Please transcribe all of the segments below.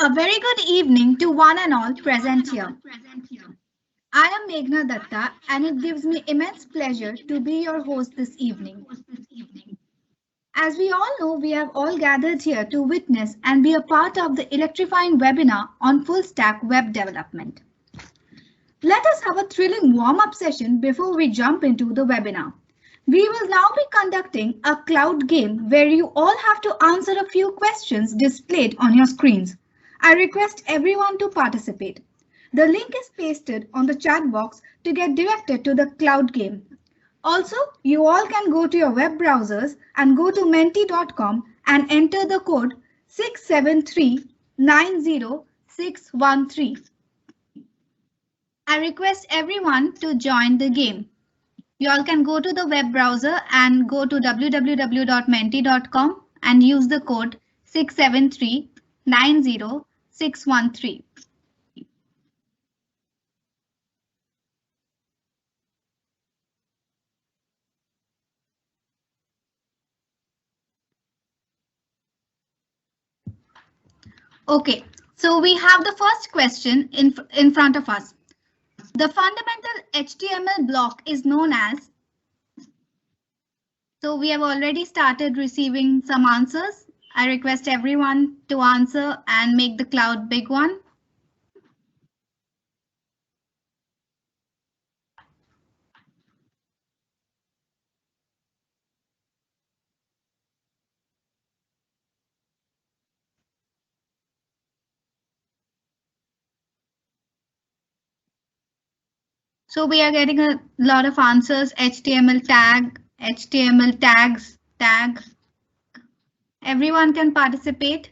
A very good evening to one and all present here. I am Meghna Datta, and it gives me immense pleasure to be your host this evening. As we all know, we have all gathered here to witness and be a part of the electrifying webinar on full stack web development. Let us have a thrilling warm-up session before we jump into the webinar. We will now be conducting a cloud game where you all have to answer a few questions displayed on your screens. I request everyone to participate. The link is pasted on the chat box to get directed to the cloud game. Also, you all can go to your web browsers and go to menti.com and enter the code 673-90613. I request everyone to join the game. You all can go to the web browser and go to www.menti.com and use the code 673-90613. Okay, so we have the first question in front of us. The fundamental HTML block is known as. So we have already started receiving some answers. I request everyone to answer and make the cloud big one. So we are getting a lot of answers. HTML tag, HTML tags, tag. Everyone can participate.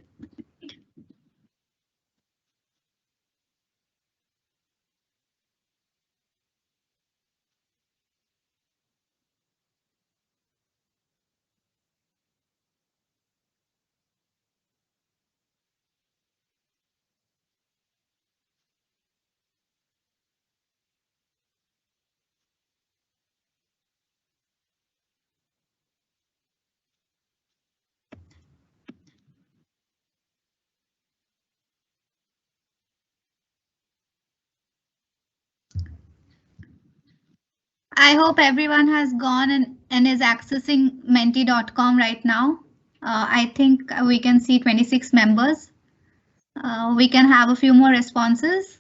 I hope everyone has gone and is accessing menti.com right now. I think we can see 26 members. We can have a few more responses.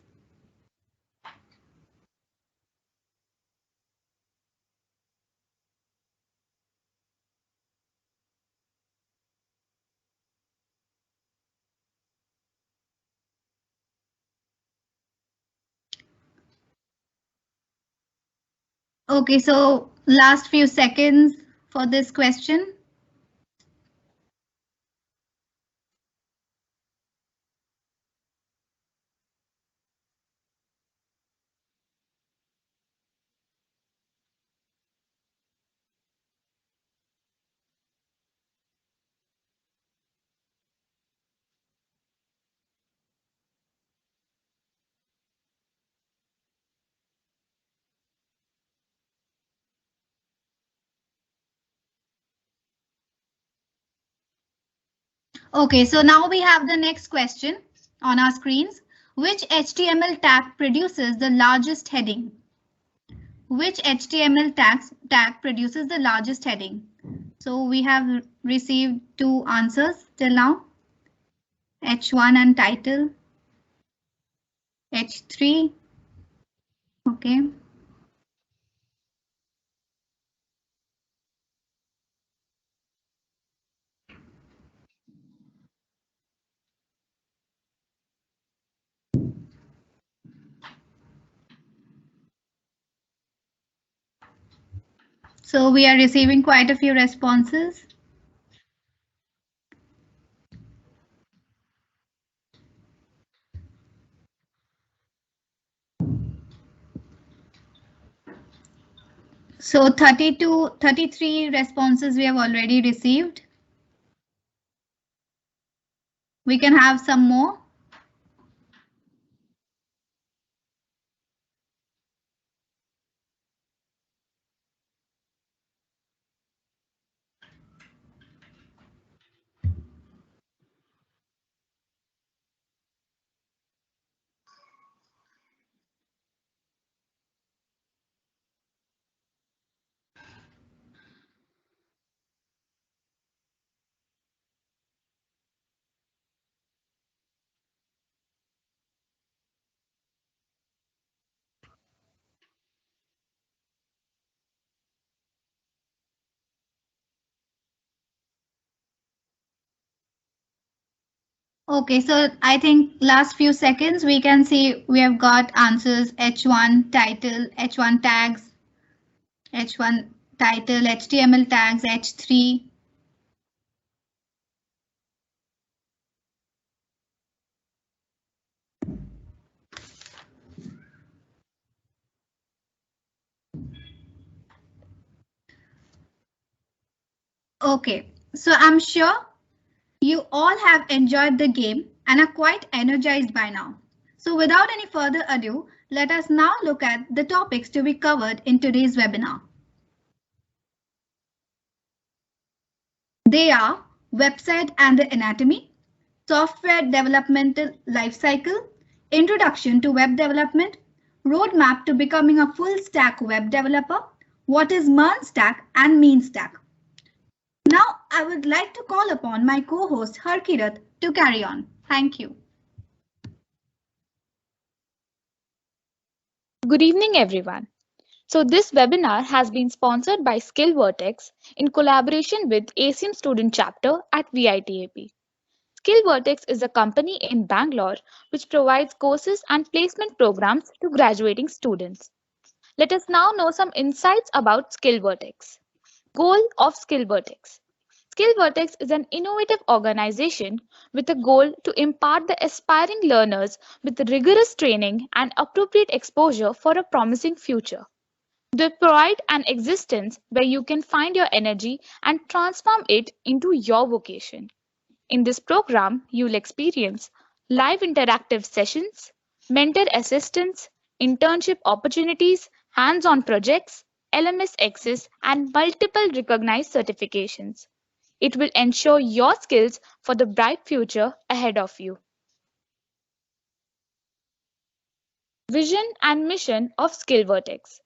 Okay, so last few seconds for this question. Okay, so now we have the next question on our screens. Which HTML tag produces the largest heading? Which HTML tag produces the largest heading? So we have received two answers till now. H1 and title. H3. Okay. So we are receiving quite a few responses. So 33 responses we have already received. We can have some more. Okay, so I think last few seconds we can see we have got answers H1 title, H1 tags, H1 title, HTML tags, H3. Okay, so I'm sure you all have enjoyed the game and are quite energized by now. So without any further ado, let us now look at the topics to be covered in today's webinar. They are website and the anatomy, software developmental lifecycle, introduction to web development, roadmap to becoming a full stack web developer, what is MERN stack and mean stack. Now I would like to call upon my co-host Harkirat to carry on. Thank you. Good evening, everyone. So this webinar has been sponsored by Skill Vertex in collaboration with ACM Student Chapter at VITAP. Skill Vertex is a company in Bangalore which provides courses and placement programs to graduating students. Let us now know some insights about Skill Vertex. Goal of Skill Vertex. Skill Vertex is an innovative organization with a goal to impart the aspiring learners with rigorous training and appropriate exposure for a promising future. They provide an existence where you can find your energy and transform it into your vocation. In this program, you'll experience live interactive sessions, mentor assistance, internship opportunities, hands-on projects, LMS access, and multiple recognized certifications. It will ensure your skills for the bright future ahead of you. Vision and mission of Skill Vertex.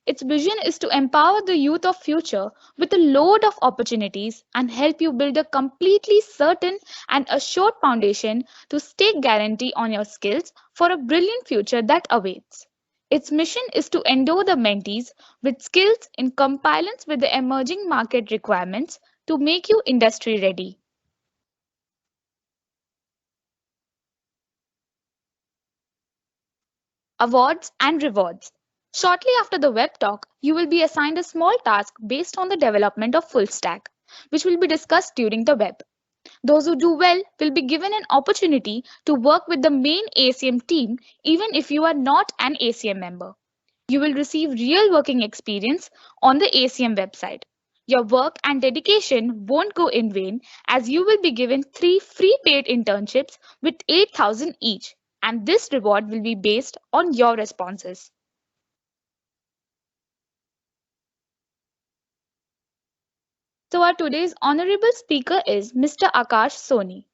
Its vision is to empower the youth of future with a load of opportunities and help you build a completely certain and assured foundation to stake guarantee on your skills for a brilliant future that awaits. Its mission is to endow the mentees with skills in compliance with the emerging market requirements to make you industry ready. Awards and rewards. Shortly after the web talk, you will be assigned a small task based on the development of full stack, which will be discussed during the web. Those who do well will be given an opportunity to work with the main ACM team even if you are not an ACM member. You will receive real working experience on the ACM website. Your work and dedication won't go in vain as you will be given 3 free paid internships with 8,000 each, and this reward will be based on your responses. So our today's honorable speaker is Mr. Akash Soni.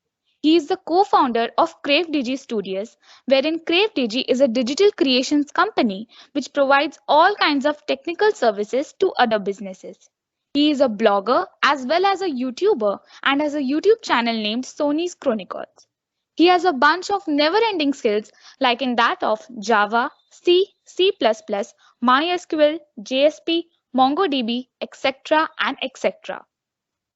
He is the co-founder of CraveDigi Studios, wherein CraveDigi is a digital creations company which provides all kinds of technical services to other businesses. He is a blogger as well as a YouTuber and has a YouTube channel named Sony's Chronicles. He has a bunch of never-ending skills like in that of Java, C, C++, MySQL, JSP, MongoDB, etc. and etc.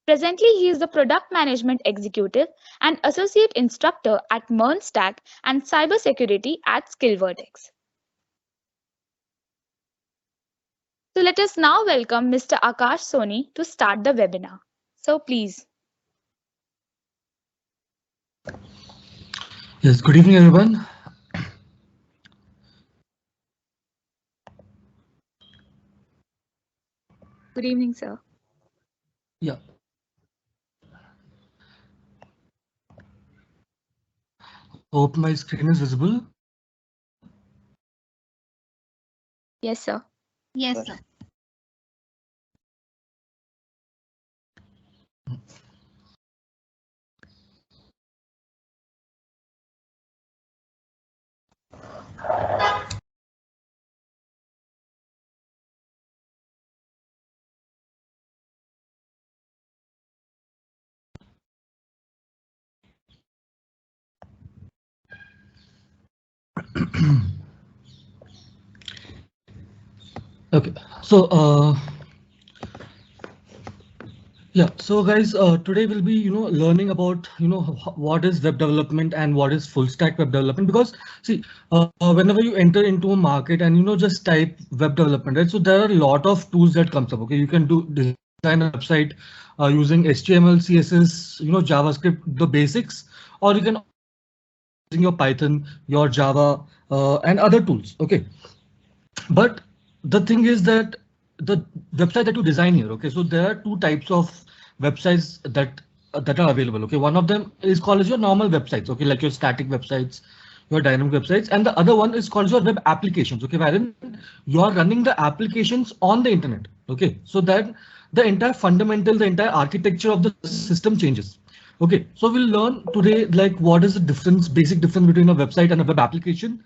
Presently, he is the Product Management Executive and Associate Instructor at MERN Stack and Cybersecurity at SkillVertex. So let us now welcome Mr. Akash Soni to start the webinar. So please. Yes, good evening, everyone. Good evening, sir. Yeah. Hope my screen is visible. Yes, sir. Yes, sir. Okay, so Yeah, so guys, today we'll be, learning about, what is web development and what is full stack web development. Because see, whenever you enter into a market and, just type web development, right? So there are a lot of tools that comes up. Okay, you can do design a website using HTML, CSS, JavaScript, the basics, or you can using your Python, your Java, and other tools. Okay, but the thing is that the website that you design here, okay, so there are two types of websites that are available. Okay, one of them is called as your normal websites, okay, like your static websites, your dynamic websites, and the other one is called your web applications, okay, wherein you are running the applications on the internet. Okay, so that the entire fundamental, the entire architecture of the system changes. Okay, so we'll learn today like what is the difference, basic difference between a website and a web application.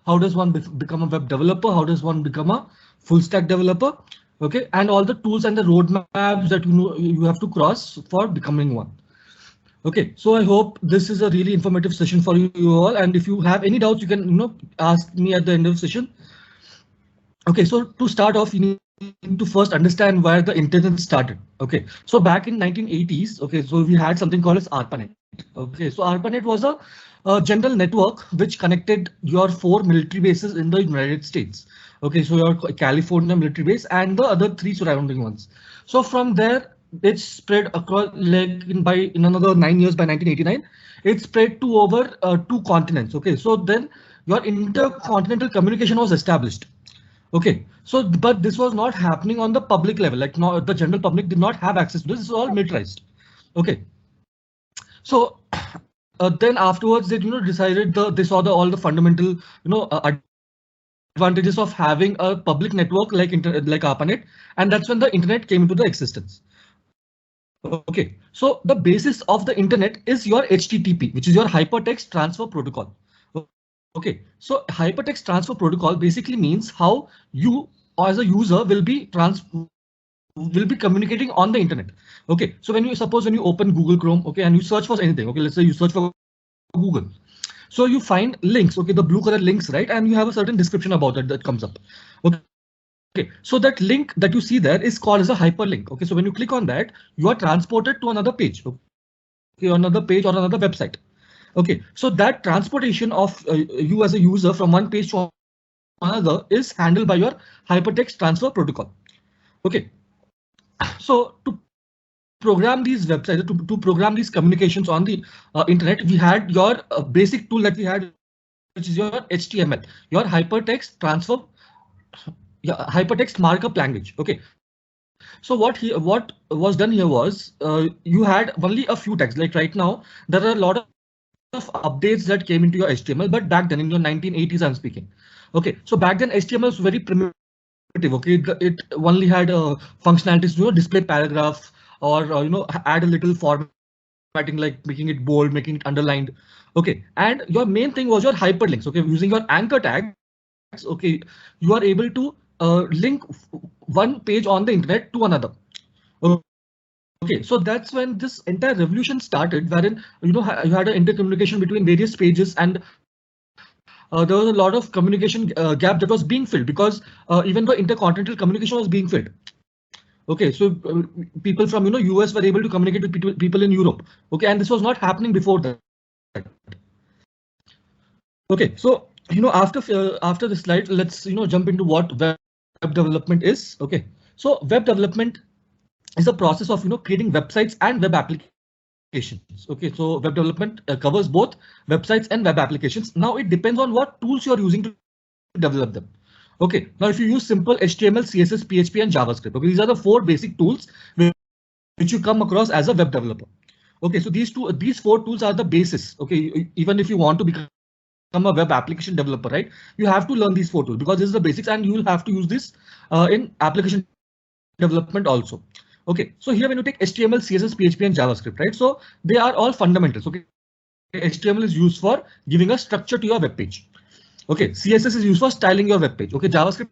How does one become a web developer? How does one become a full stack developer? Okay, and all the tools and the roadmaps that you have to cross for becoming one. Okay, so I hope this is a really informative session for you all. And if you have any doubts, you can ask me at the end of the session. Okay, so to start off, you need to first understand where the internet started. Okay, so back in 1980s, okay, so we had something called as ARPANET. Okay, so ARPANET was a general network which connected your 4 military bases in the United States. Okay, so your California military base and the other 3 surrounding ones. So from there, it spread across like in another 9 years by 1989, it spread to over 2 continents. Okay, so then your intercontinental communication was established. Okay, so but this was not happening on the public level, like the general public did not have access to this. This is all militarized. Okay, so then afterwards they decided they saw all the fundamental advantages of having a public network like ARPANET, and that's when the internet came into the existence. Okay, so the basis of the internet is your HTTP, which is your hypertext transfer protocol. Okay, so hypertext transfer protocol basically means how you as a user will be communicating on the internet. Okay, so when you open Google Chrome, okay, and you search for anything, okay, let's say you search for Google, so you find links, okay, the blue color links, right, and you have a certain description about it that comes up. Okay, so that link that you see there is called as a hyperlink. Okay, so when you click on that, you are transported to another page, okay, another page or another website. Okay, so that transportation of you as a user from one page to another is handled by your hypertext transfer protocol. Okay, so to program these websites, to program these communications on the internet, we had your basic tool that we had, which is your HTML, your hypertext transfer, hypertext markup language. Okay, so what was done here was you had only a few tags. Like right now, there are a lot of updates that came into your HTML, but back then in your 1980s, I'm speaking. Okay, so back then HTML was very primitive. Okay, it only had functionalities to display paragraph or add a little formatting like making it bold, making it underlined. Okay, and your main thing was your hyperlinks. Okay, using your anchor tags. Okay, you are able to link one page on the internet to another. Okay, so that's when this entire revolution started, wherein you had an intercommunication between various pages, and there was a lot of communication gap that was being filled because even the intercontinental communication was being filled. Okay, so people from US were able to communicate with people in Europe. Okay, and this was not happening before that. Okay, so after this slide, let's jump into what web development is. Okay, so web development is a process of creating websites and web applications. Okay, so web development covers both websites and web applications. Now it depends on what tools you're using to develop them. Okay, now if you use simple HTML, CSS, PHP, and JavaScript, okay, these are the 4 basic tools which you come across as a web developer. Okay, so these 4 tools are the basis. Okay, even if you want to become a web application developer, right, you have to learn these 4 tools because this is the basics, and you will have to use this in application development also. Okay, so here when you take HTML, CSS, PHP, and JavaScript, right, so they are all fundamentals. Okay, HTML is used for giving a structure to your web page. Okay, CSS is used for styling your web page. Okay, JavaScript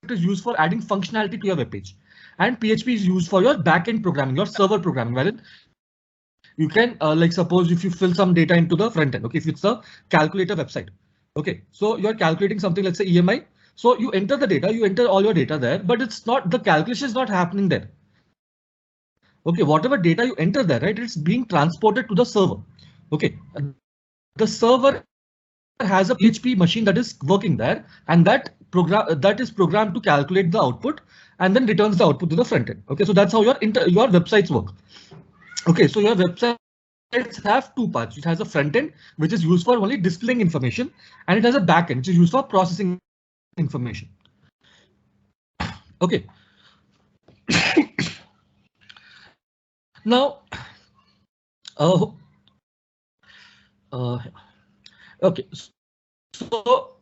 is used for adding functionality to your web page, and PHP is used for your backend programming, your server programming, wherein you can like suppose if you fill some data into the front end. Okay, if it's a calculator website. Okay, so you're calculating something, let's say EMI. So you enter the data, you enter all your data there, but it's not, the calculation is not happening there. Okay, whatever data you enter there, right, it's being transported to the server. Okay, the server has a PHP machine that is working there, and that is programmed to calculate the output and then returns the output to the front end. Okay, so that's how your websites work. Okay, so your websites have two parts. It has a front end, which is used for only displaying information, and it has a back end, which is used for processing information. Okay. Now, okay. So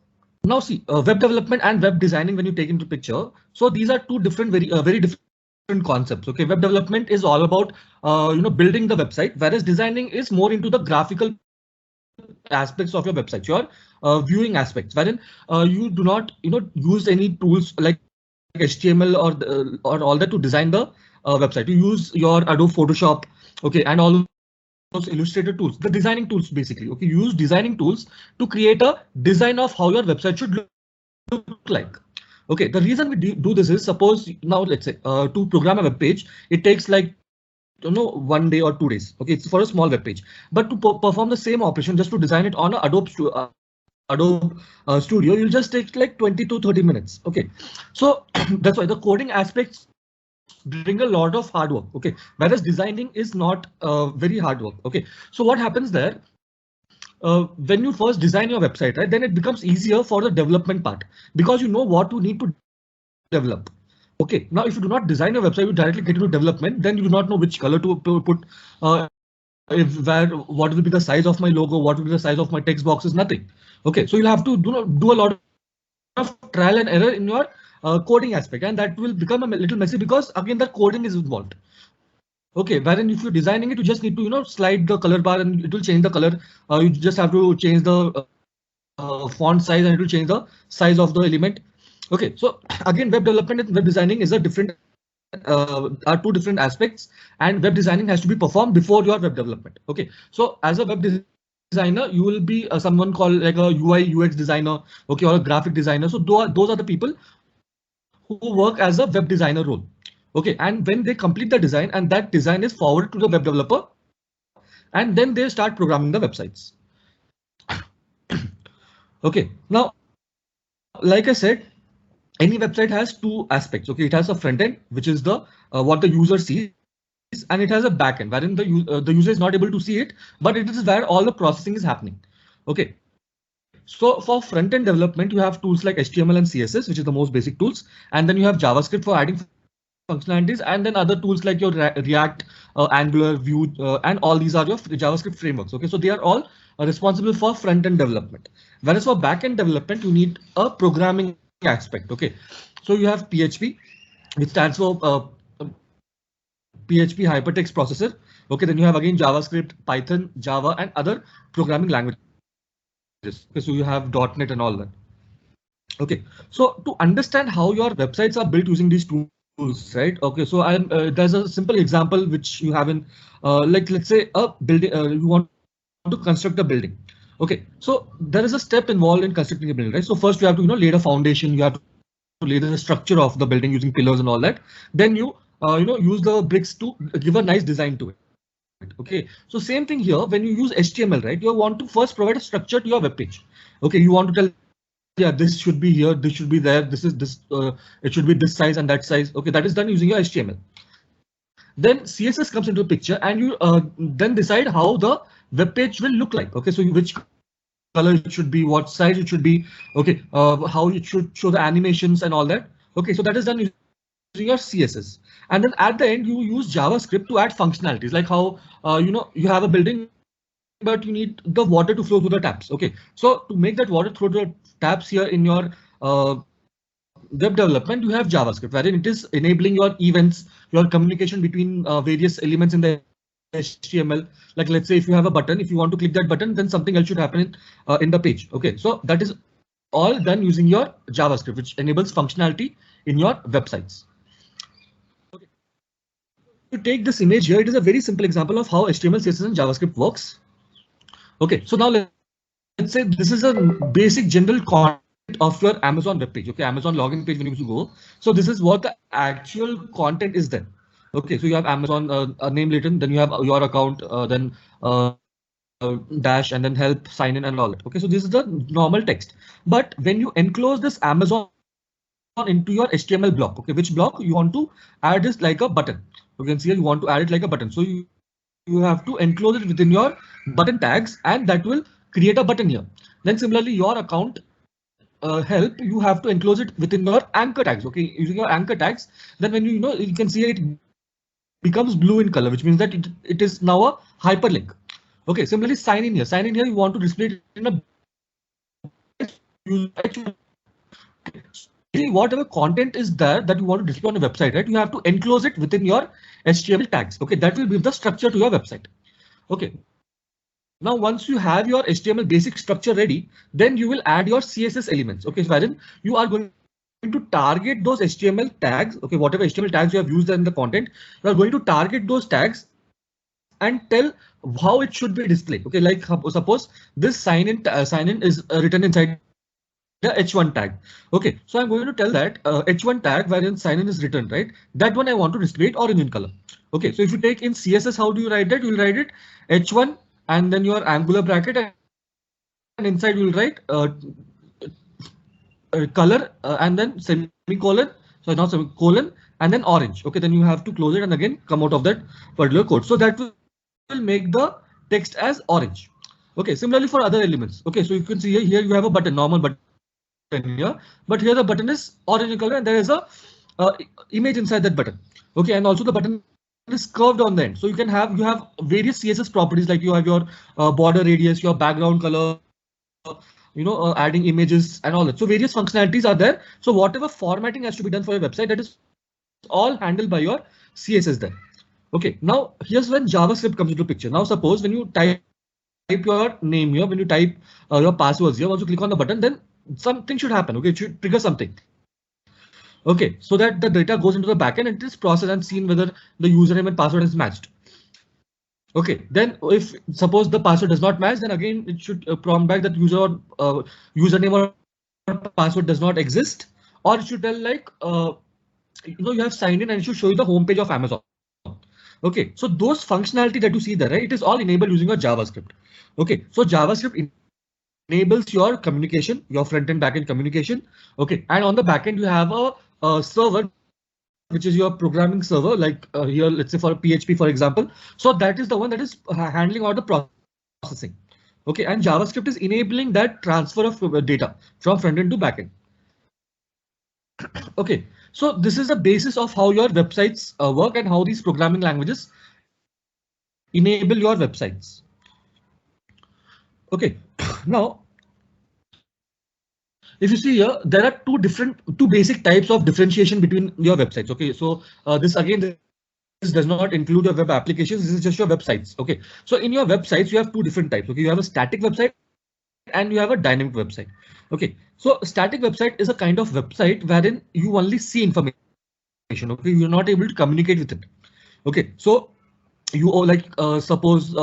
now see, web development and web designing, when you take into picture, so these are two different, very different concepts. Okay, web development is all about building the website, whereas designing is more into the graphical aspects of your website, your viewing aspects, wherein you do not use any tools like HTML or all that to design the website. You use your Adobe Photoshop, okay, and all those Illustrator tools, the designing tools basically. Okay, you use designing tools to create a design of how your website should look like. Okay, the reason we do this is, suppose now let's say to program a web page, it takes like 1 day or 2 days. Okay, it's for a small web page, but to perform the same operation, just to design it on a Adobe Studio, you'll just take like 20 to 30 minutes. Okay, so that's why the coding aspects bring a lot of hard work. Okay, whereas designing is not very hard work. Okay, so what happens there? When you first design your website, right, then it becomes easier for the development part, because you know what you need to develop. Okay, now if you do not design your website, you directly get into development, then you do not know which color to put, what will be the size of my logo, what will be the size of my text boxes, nothing. Okay, so you'll have to do a lot of trial and error in your coding aspect, and that will become a little messy because again the coding is involved. Okay, wherein if you're designing it, you just need to slide the color bar and it will change the color. You just have to change the font size and it will change the size of the element. Okay, so again, web development and web designing is a different are two different aspects, and web designing has to be performed before your web development. Okay, so as a web designer, you will be someone called like a UI UX designer, okay, or a graphic designer. So those are the people who work as a web designer role. Okay, and when they complete the design and that design is forwarded to the web developer, and then they start programming the websites. Okay, now, like I said, any website has two aspects. Okay, it has a front end, which is the what the user sees, and it has a back end wherein the user is not able to see it, but it is where all the processing is happening. Okay, so for front end development, you have tools like HTML and CSS, which is the most basic tools, and then you have JavaScript for adding functionalities, and then other tools like your React, Angular, Vue, and all these are your JavaScript frameworks. Okay, so they are all responsible for front end development. Whereas for back end development, you need a programming aspect. Okay, so you have PHP, which stands for PHP Hypertext Processor. Okay, then you have again JavaScript, Python, Java, and other programming languages. Okay, so you have .NET and all that. Okay, so to understand how your websites are built using these tools, right? Okay, so there's a simple example which you have in like let's say a building. You want to construct a building. Okay, so there is a step involved in constructing a building, right? So first you have to lay the foundation. You have to lay the structure of the building using pillars and all that. Then you use the bricks to give a nice design to it. Okay, so same thing here. When you use HTML, right, you want to first provide a structure to your web page. Okay, you want to tell, yeah, this should be here, this should be there, this is this, it should be this size and that size. Okay, that is done using your HTML. Then CSS comes into the picture, and you then decide how the web page will look like. Okay, so which color it should be, what size it should be. Okay, how it should show the animations and all that. Okay, so that is done using your CSS. And then at the end, you use JavaScript to add functionalities, like how you have a building, but you need the water to flow through the taps. Okay, so to make that water flow through the taps here in your web development, you have JavaScript, wherein it is enabling your events, your communication between various elements in the HTML. Like let's say if you have a button, if you want to click that button, then something else should happen in the page. Okay, so that is all done using your JavaScript, which enables functionality in your websites. Okay, to take this image here, it is a very simple example of how HTML, CSS, and JavaScript works. Okay, so now let's say this is a basic general content of your Amazon web page. Okay, Amazon login page when you go. So this is what the actual content is then. Okay, so you have Amazon a name written, then you have your account, then dash and then help, sign in and all that. Okay, so this is the normal text. But when you enclose this Amazon into your HTML block, okay, which block you want to add is like a button. You can see here you want to add it like a button. So you have to enclose it within your button tags, and that will create a button here. Then similarly, your account help, you have to enclose it within your anchor tags. Okay, using your anchor tags, then when you can see it becomes blue in color, which means that it is now a hyperlink. Okay, similarly, sign in here. Sign in here, you want to display it in a whatever content is there that you want to display on a website, right? You have to enclose it within your HTML tags. Okay, that will give the structure to your website. Okay. Now, once you have your HTML basic structure ready, then you will add your CSS elements. Okay, so wherein you are going to target those HTML tags. Okay, whatever HTML tags you have used in the content, you are going to target those tags and tell how it should be displayed. Okay, like suppose this sign in is written inside the h1 tag. Okay, so I'm going to tell that h1 tag wherein sign in is written, right? That one I want to display it orange in color. Okay, so if you take in CSS, how do you write that? You will write it h1 and then your angular bracket, and inside you will write color and then semicolon. So now semicolon and then orange. Okay, then you have to close it and again come out of that particular code. So that will make the text as orange. Okay, similarly for other elements. Okay, so you can see here you have a button, normal button here, but here the button is orange in color and there is a image inside that button. Okay, and also the button is curved on the end. So you have various CSS properties, like you have your border radius, your background color, adding images and all that. So various functionalities are there. So whatever formatting has to be done for your website, that is all handled by your CSS there. Okay, now here's when JavaScript comes into picture. Now suppose when you type your name here, when you type your passwords here, once you click on the button, then something should happen. Okay, it should trigger something. Okay, so that the data goes into the backend and it is processed and seen whether the username and password is matched. Okay, then if suppose the password does not match, then again it should prompt back that username or password does not exist, or it should tell like you have signed in and it should show you the home page of Amazon. Okay, so those functionality that you see there, right, it is all enabled using your JavaScript. Okay, so JavaScript enables your communication, your front and back end communication. Okay, and on the back end you have a server, which is your programming server, like here, let's say for PHP, for example. So that is the one that is handling all the processing. Okay, and JavaScript is enabling that transfer of data from front end to back end. Okay, so this is the basis of how your websites work and how these programming languages enable your websites. Okay, now if you see here, there are two basic types of differentiation between your websites. Okay, so this does not include your web applications. This is just your websites. Okay, so in your websites, you have two different types. Okay, you have a static website and you have a dynamic website. Okay, so static website is a kind of website wherein you only see information. Okay, you're not able to communicate with it. Okay, so you suppose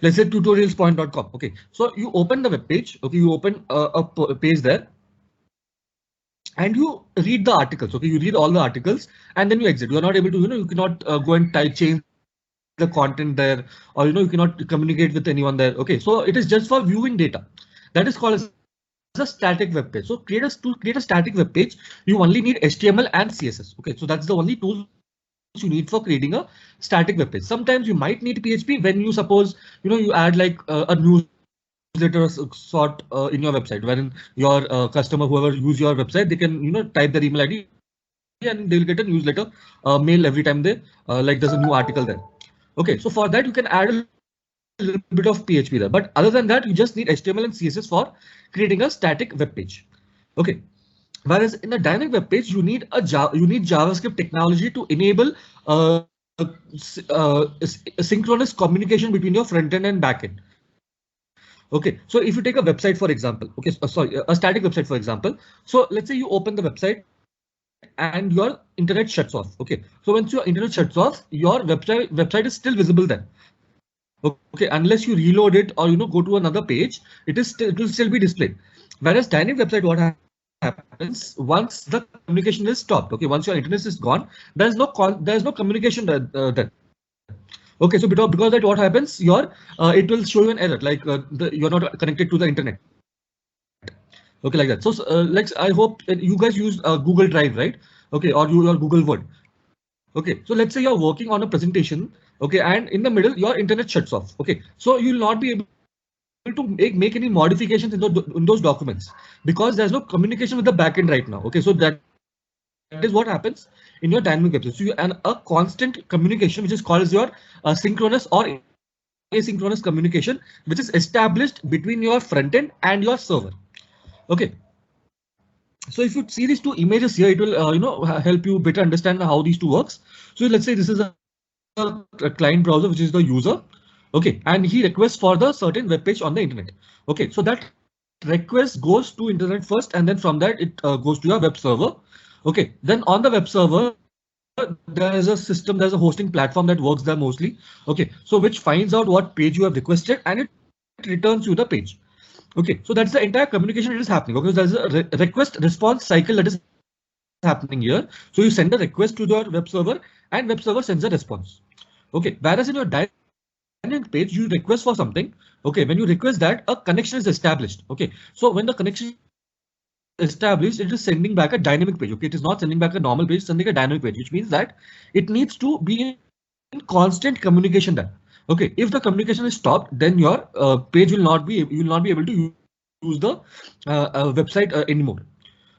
let's say tutorialspoint.com. Okay, so you open the web page. Okay, you open a page there and you read the articles. Okay, you read all the articles and then you exit. You are not able to, you cannot go and change the content there, or you cannot communicate with anyone there. Okay, so it is just for viewing data. That is called as a static web page. So to create a static web page, you only need HTML and CSS. Okay, so that's the only tools you need for creating a static web page. Sometimes you might need PHP when you suppose you add like a newsletter sort in your website, wherein your customer, whoever use your website, they can type their email ID and they'll get a newsletter mail every time they like there's a new article there. Okay, so for that you can add a little bit of PHP there, but other than that you just need HTML and CSS for creating a static web page. Okay. Whereas in a dynamic web page, you need JavaScript technology to enable synchronous communication between your front end and back end. Okay, so if you take a website, for example, okay, a static website, for example. So let's say you open the website and your internet shuts off. Okay, so once your internet shuts off, your website is still visible then. Okay, unless you reload it or go to another page, it will still be displayed. Whereas dynamic website, what happens happens once the communication is stopped. Okay, once your internet is gone, there's no communication there. Okay, so because that what happens, it will show you an error like you're not connected to the internet. Okay, like that. So like I hope you guys use Google Drive, right? Okay, or your Google Word. Okay, so let's say you're working on a presentation. Okay, and in the middle your internet shuts off. Okay, so you'll not be able to make any modifications in those documents because there's no communication with the backend right now. Okay, so that is what happens in your dynamic website. So a constant communication, which is called as your synchronous or asynchronous communication, which is established between your front end and your server. Okay. So if you see these two images here, it will help you better understand how these two works. So let's say this is a client browser, which is the user. Okay, and he requests for the certain web page on the internet. Okay, so that request goes to internet first, and then from that it goes to your web server. Okay, then on the web server, there's a hosting platform that works there mostly. Okay, so which finds out what page you have requested and it returns you the page. Okay, so that's the entire communication that is happening. Okay, so there's a request response cycle that is happening here. So you send a request to your web server and web server sends a response. Okay, whereas in your dynamic page, you request for something. Okay, when you request that, a connection is established. Okay, so when the connection is established, it is sending back a dynamic page. Okay, it is not sending back a normal page, sending a dynamic page, which means that it needs to be in constant communication there. Okay, if the communication is stopped, then your page will not be you will not be able to use the website anymore.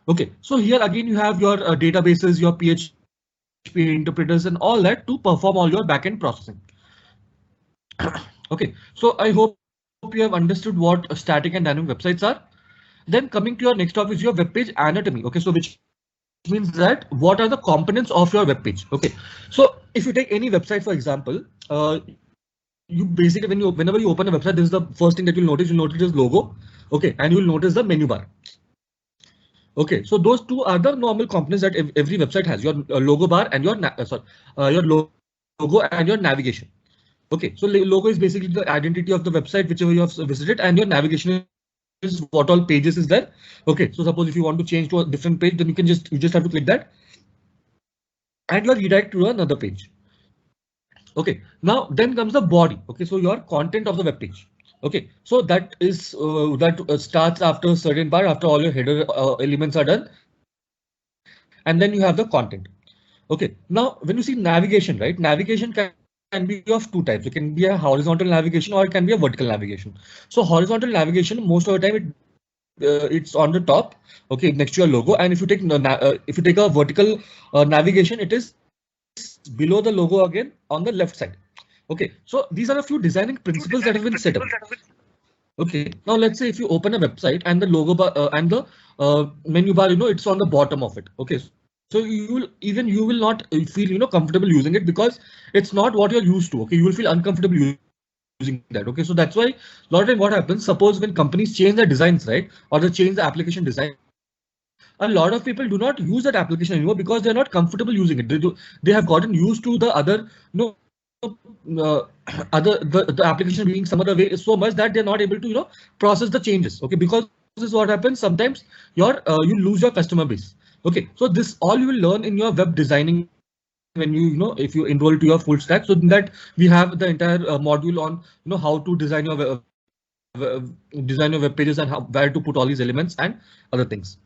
Okay, so here again you have your databases, your PHP interpreters, and all that to perform all your backend processing. Okay, so I hope you have understood what static and dynamic websites are. Then coming to your next topic is your web page anatomy. Okay, so which means that what are the components of your web page? Okay, so if you take any website, for example, you basically whenever you open a website, this is the first thing that you'll notice. You'll notice this logo. Okay, and you'll notice the menu bar. Okay, so those two are the normal components that every website has: your logo bar and your logo and your navigation. Okay, so logo is basically the identity of the website whichever you have visited, and your navigation is what all pages is there. Okay, so suppose if you want to change to a different page, then you just have to click that, and you are redirect to another page. Okay, now then comes the body. Okay, so your content of the web page. Okay, so that is starts after a certain part, after all your header elements are done, and then you have the content. Okay, now when you see navigation, right? Navigation can be of two types. It can be a horizontal navigation or it can be a vertical navigation. So horizontal navigation, most of the time it's on the top, okay, next to your logo. And if you take a vertical navigation, it is below the logo again on the left side. Okay, so these are a few designing principles that have been set up. Okay, now let's say if you open a website and the logo bar and the menu bar, it's on the bottom of it. Okay, so you will not feel comfortable using it because it's not what you're used to. Okay, you will feel uncomfortable using that. Okay, so that's why a lot of time what happens, suppose when companies change their designs, right, or they change the application design, a lot of people do not use that application anymore because they're not comfortable using it. They have gotten used to the other the application being some other way so much that they're not able to process the changes. Okay, because this is what happens sometimes. You lose your customer base. Okay, so this all you will learn in your web designing when if you enroll to your full stack. So that we have the entire module on how to design your web pages and where to put all these elements and other things.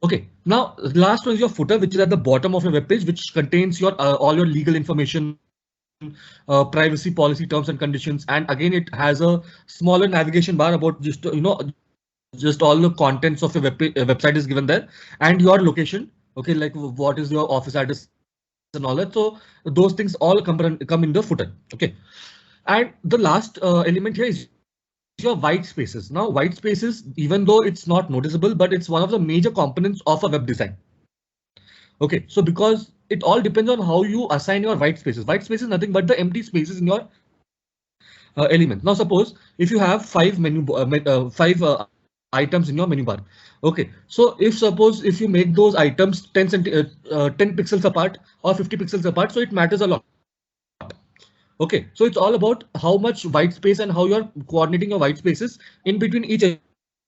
Okay, now the last one is your footer, which is at the bottom of your web page, which contains your all your legal information, privacy policy terms and conditions, and again it has a smaller navigation bar about just just all the contents of your website is given there, and your location. Okay, like what is your office address and all that. So those things all come in the footer. Okay, and the last element here is your white spaces. Now white spaces, even though it's not noticeable, but it's one of the major components of a web design. Okay, so because it all depends on how you assign your white spaces. White space is nothing but the empty spaces in your element. Now suppose if you have five items in your menu bar. Okay, so if you make those items 10 pixels apart or 50 pixels apart, so it matters a lot. Okay, so it's all about how much white space and how you're coordinating your white spaces in between each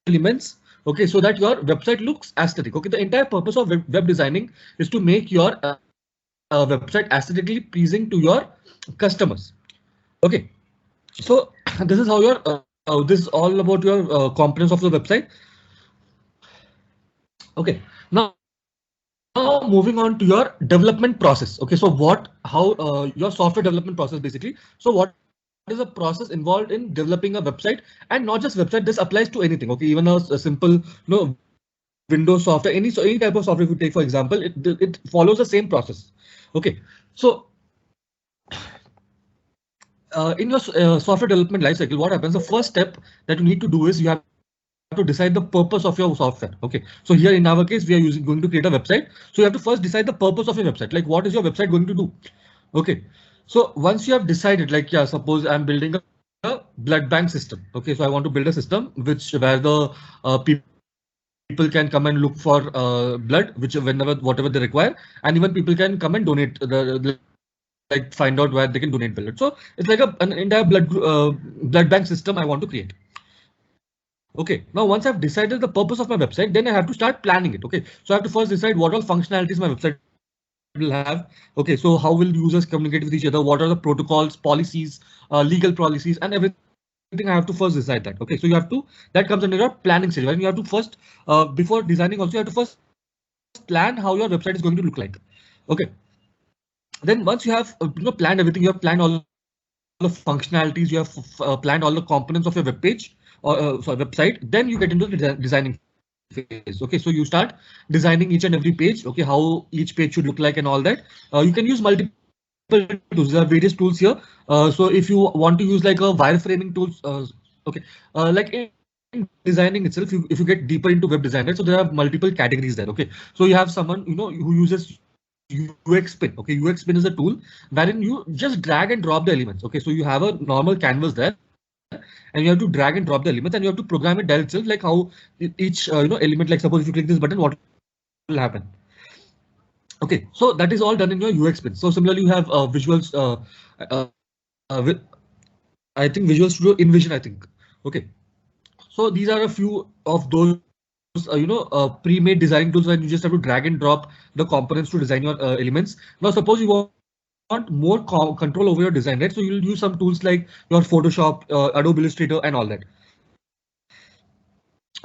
elements, okay, so that your website looks aesthetic. Okay, the entire purpose of web designing is to make your website aesthetically pleasing to your customers. Okay, so this is how your this is all about your components of the website. Okay, now moving on to your development process. Okay, so how your software development process basically. So what is a process involved in developing a website, and not just website, this applies to anything. Okay, even a simple Windows software, any type of software, if you take for example, it follows the same process. Okay, so in your software development lifecycle, what happens? The first step that you need to do is you have to decide the purpose of your software. Okay, so here in our case, we are going to create a website. So you have to first decide the purpose of your website, like what is your website going to do? Okay, so once you have decided, like, yeah, suppose I'm building a blood bank system. Okay, so I want to build a system where the people can come and look for blood, whatever they require, and even people can come and donate like find out where they can donate blood. So it's like an entire blood bank system I want to create. Okay, now once I've decided the purpose of my website, then I have to start planning it. Okay, so I have to first decide what all functionalities my website will have. Okay, so how will users communicate with each other? What are the protocols, policies, legal policies, and everything. I have to first decide that. Okay, so that comes under your planning stage. When you have to first, before designing also, you have to first plan how your website is going to look like. Okay, then once you have planned everything, you have planned all the functionalities, you have planned all the components of your web page or website, then you get into the designing phase. Okay, so you start designing each and every page. Okay, how each page should look like and all that. You can use multiple tools. There are various tools here. So if you want to use like a wireframing tools, okay, like in designing itself, if you get deeper into web design, right, so there are multiple categories there. Okay, so you have someone who uses UXPin. Okay, UXPin is a tool wherein you just drag and drop the elements. Okay, so you have a normal canvas there, and you have to drag and drop the elements, and you have to program it there itself, like how each element, like suppose if you click this button, what will happen. Okay, so that is all done in your UXPin. So similarly, you have visuals. I think Visual Studio InVision, I think. Okay, so these are a few of those pre-made designing tools where you just have to drag and drop the components to design your elements. Now suppose you want more control over your design, right? So you'll use some tools like your Photoshop, Adobe Illustrator, and all that.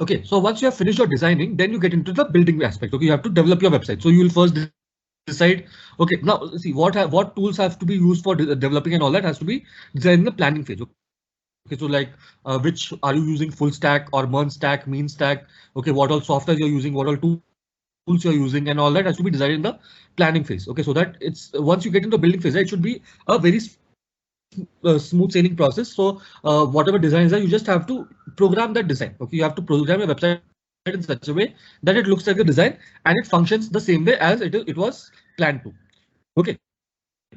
Okay, so once you have finished your designing, then you get into the building aspect. Okay, you have to develop your website. So you will first decide. Okay, now see what tools have to be used for developing, and all that has to be designed in the planning phase. Okay, so like which are you using, full stack or MERN stack, mean stack? Okay, what all software you're using, what all tools you're using, and all that has to be decided in the planning phase. Okay, so that it's once you get into the building phase, right, it should be a very smooth sailing process. So whatever design is there, you just have to program that design. Okay, you have to program your website in such a way that it looks like a design and it functions the same way as it was planned to. Okay.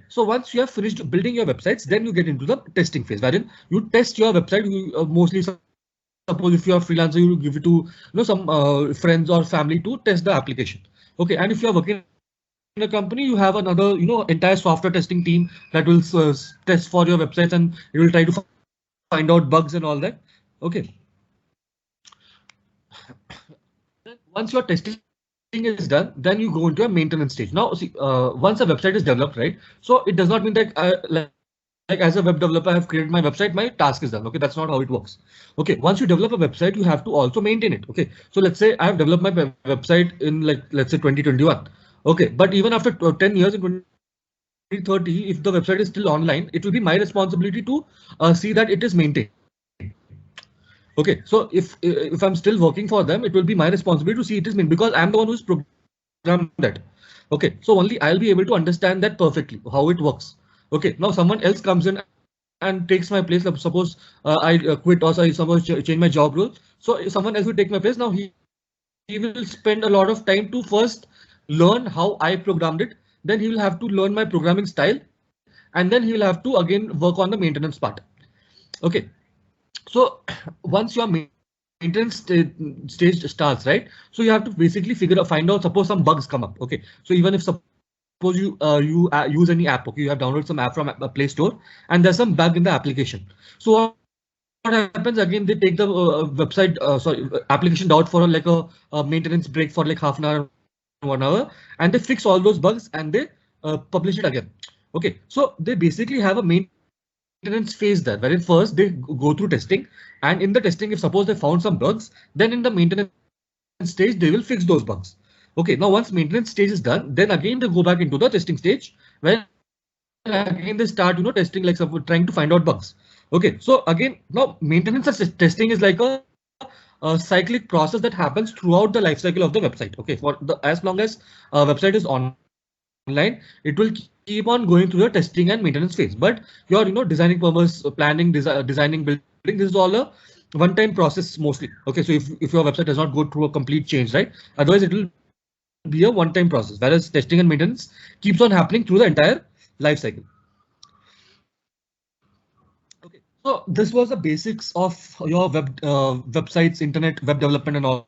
So once you have finished building your websites, then you get into the testing phase, wherein you test your website. You mostly, suppose if you are freelancer, you give it to some friends or family to test the application. Okay, and if you are working in a company, you have another entire software testing team that will test for your websites, and you will try to find out bugs and all that. Okay. Once your testing is done, then you go into a maintenance stage. Now, see, once a website is developed, right? So it does not mean that like as a web developer, I have created my website, my task is done. Okay, that's not how it works. Okay, once you develop a website, you have to also maintain it. Okay, so let's say I have developed my website in let's say 2021. Okay, but even after 10 years in 2030, if the website is still online, it will be my responsibility to see that it is maintained. Okay, so if I'm still working for them, it will be my responsibility to see it is maintained, because I'm the one who's programmed that. Okay, so only I'll be able to understand that perfectly, how it works. Okay, now someone else comes in and takes my place. Suppose I quit, or I suppose change my job role. So someone else will take my place. Now he will spend a lot of time to first learn how I programmed it. Then he will have to learn my programming style, and then he will have to again work on the maintenance part. Okay, so once your maintenance stage starts, right? So you have to basically find out. Suppose some bugs come up. Okay, so even if suppose you use any app. Okay, you have downloaded some app from a Play Store, and there's some bug in the application. So happens again, they take the website, application out for like a maintenance break for like half an hour, 1 hour, and they fix all those bugs and they publish it again. Okay, so they basically have a maintenance phase there, wherein first they go through testing, and in the testing, if suppose they found some bugs, then in the maintenance stage they will fix those bugs. Okay, now once maintenance stage is done, then again they go back into the testing stage, where again they start testing, like trying to find out bugs. Okay, so again, now maintenance and testing is like a cyclic process that happens throughout the life cycle of the website. Okay, for the as long as a website is online, it will keep on going through the testing and maintenance phase. But your designing purpose, planning, designing, building, this is all a one-time process mostly. Okay, so if your website does not go through a complete change, right? Otherwise, it will be a one-time process, whereas testing and maintenance keeps on happening through the entire life cycle. Okay, so this was the basics of your websites, internet, web development, and all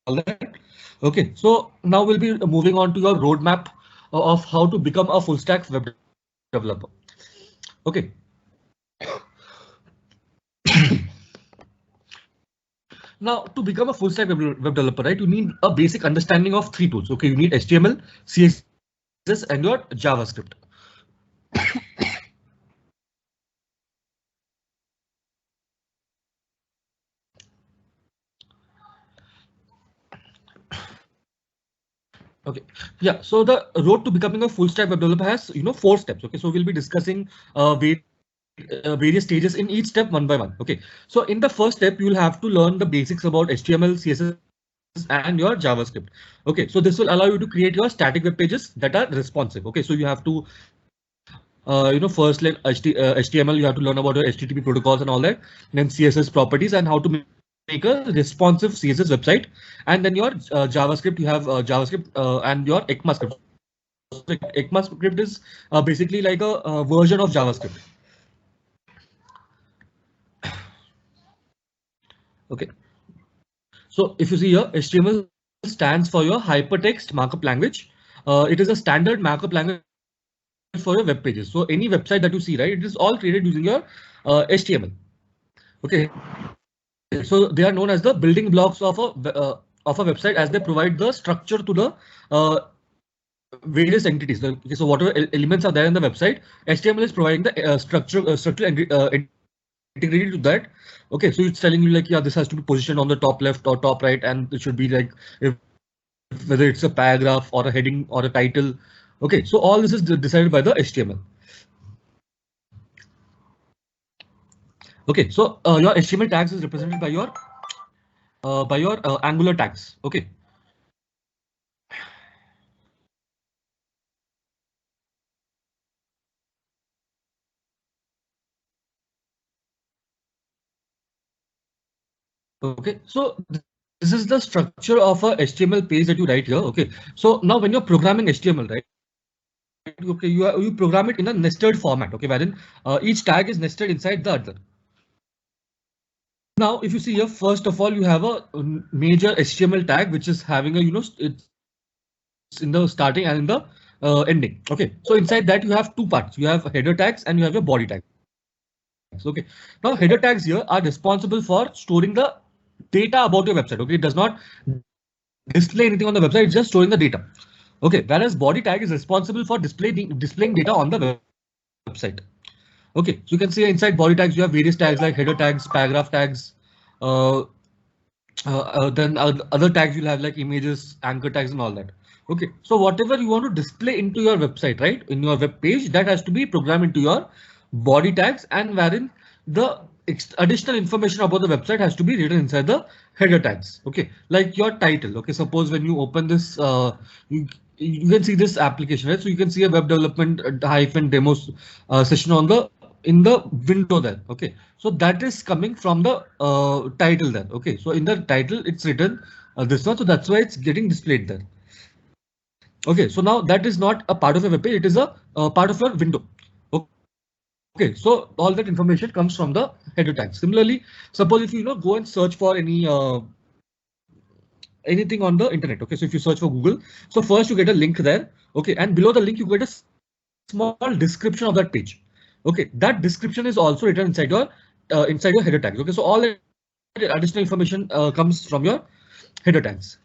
that. Okay, so now we'll be moving on to your roadmap of how to become a full stack web developer. Okay. Now, to become a full stack web developer, right, you need a basic understanding of 3 tools. Okay, you need HTML, CSS, and your JavaScript. Okay, yeah, so the road to becoming a full stack web developer has 4 steps. Okay, so we'll be discussing various stages in each step one by one. Okay, so in the first step, you will have to learn the basics about HTML, CSS, and your JavaScript. Okay, so this will allow you to create your static web pages that are responsive. Okay, so you have to first like HTML, you have to learn about your HTTP protocols and all that, then CSS properties and how to make a responsive CSS website, and then your JavaScript, you have JavaScript and your ECMAScript. So ECMAScript is basically like a version of JavaScript. Okay, so if you see here, HTML stands for your hypertext markup language. It is a standard markup language for your web pages. So any website that you see, right, it is all created using your HTML. Okay, so they are known as the building blocks of a website, as they provide the structure to the various entities. Okay, so whatever elements are there in the website, HTML is providing the structure integrated to that. Okay, so it's telling you like, yeah, this has to be positioned on the top left or top right, and it should be like whether it's a paragraph or a heading or a title. Okay, so all this is decided by the HTML. Okay, so your HTML tags is represented by your Angular tags. Okay. Okay, so this is the structure of a HTML page that you write here. Okay, so now when you're programming HTML, right? Okay, you program it in a nested format. Okay, wherein each tag is nested inside the other. Now, if you see here, first of all, you have a major HTML tag which is having a it's in the starting and in the ending. Okay, so inside that you have 2 parts. You have header tags and you have your body tags. Okay, now header tags here are responsible for storing the data about your website. Okay, it does not display anything on the website, it's just storing the data. Okay, whereas body tag is responsible for displaying data on the website. Okay, so you can see inside body tags you have various tags like header tags, paragraph tags, then other tags you'll have like images, anchor tags, and all that. Okay, so whatever you want to display into your website, right, in your web page, that has to be programmed into your body tags, and wherein the additional information about the website has to be written inside the header tags. Okay, like your title. Okay, suppose when you open this, you can see this application, right? So you can see a web development -demos session in the window there. Okay, so that is coming from the title there. Okay, so in the title it's written this one, so that's why it's getting displayed there. Okay, so now that is not a part of a web page, it is a part of your window. Okay, so all that information comes from the header tag. Similarly, suppose if you go and search for any anything on the internet. Okay, so if you search for Google, so first you get a link there. Okay, and below the link you get a small description of that page. Okay, that description is also written inside your inside your header tags. Okay, so all that additional information comes from your header tags.